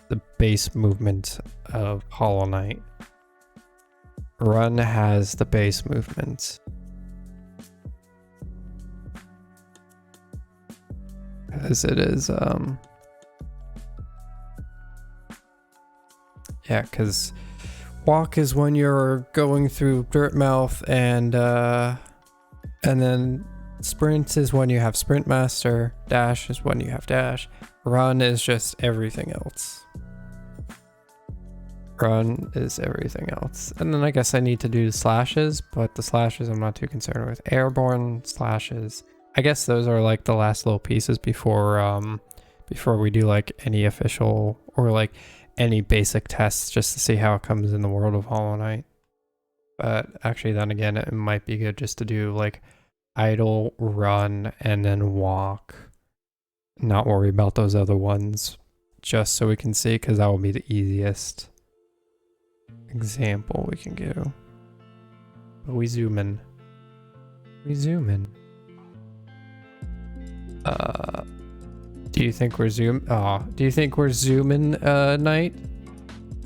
the base movement of Hollow Knight. Run has the base movement. As it is, yeah, because walk is when you're going through dirt mouth, and then sprint is when you have sprint master, dash is when you have dash, run is just everything else. Run is everything else. And then I guess I need to do slashes, but the slashes I'm not too concerned with. Airborne slashes, I guess those are like the last little pieces before we do like any official or like any basic tests, just to see how it comes in the world of Hollow Knight. But actually then again, it might be good just to do like idle, run, and then walk. Not worry about those other ones, just so we can see, because that will be the easiest example we can do. But we zoom in. We zoom in. Do you think we're do you think we're zooming, Knight?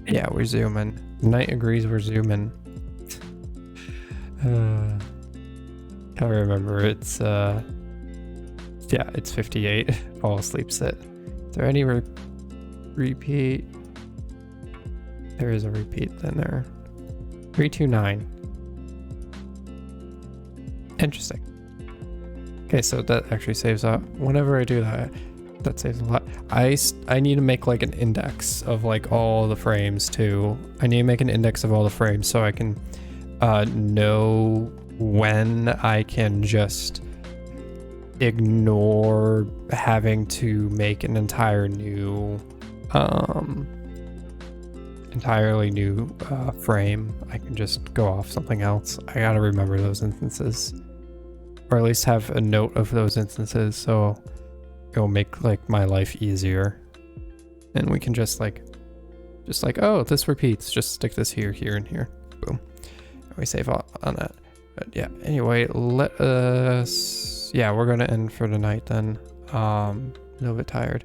Yeah, we're zooming. Knight agrees we're zooming. I remember it's, yeah, it's 58. Fall asleep sit. Is there any repeat? There is a repeat in there. 329. Interesting. Okay, so that actually saves up. Whenever I do that, that saves a lot. I need to make like an index of like all the frames too. I need to make an index of all the frames so I can know when I can just ignore having to make an entirely new frame. I can just go off something else. I gotta remember those instances, or at least have a note of those instances, so it'll make like my life easier. And we can just like, oh, this repeats, just stick this here, here, and here. Boom. And we save on that. But yeah, anyway, let us, yeah, we're gonna end for the night then. A little bit tired.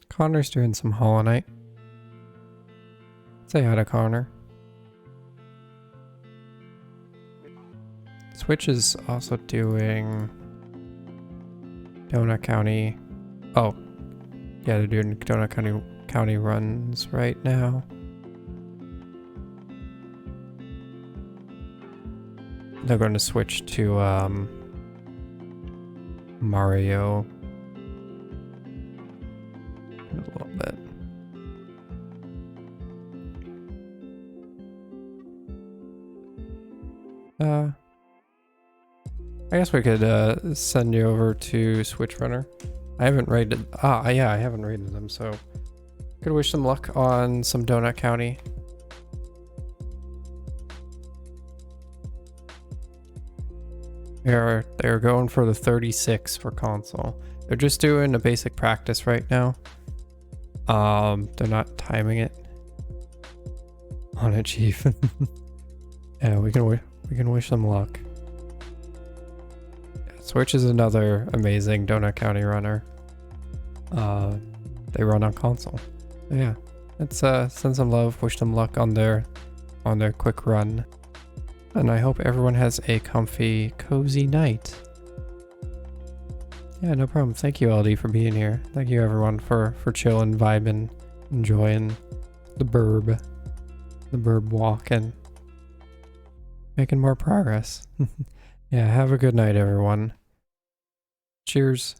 Connor's doing some Hollow Knight. Say hi to Connor. Switch is also doing Donut County. Oh, yeah, they're doing Donut County runs right now. They're going to switch to Mario in a little bit. I guess we could send you over to Switch Runner. I haven't rated. Yeah, I haven't rated them, so could wish them luck on some Donut County. They're going for the 36 for console. They're just doing a basic practice right now. They're not timing it on it, Chief. Yeah, we can wish them luck. Switch is another amazing Donut County runner. They run on console. So yeah, let's send some love, wish them luck on their quick run. And I hope everyone has a comfy, cozy night. Yeah, no problem. Thank you, LD, for being here. Thank you, everyone, for chilling, vibing, enjoying the burb walk, and making more progress. Yeah, have a good night, everyone. Cheers.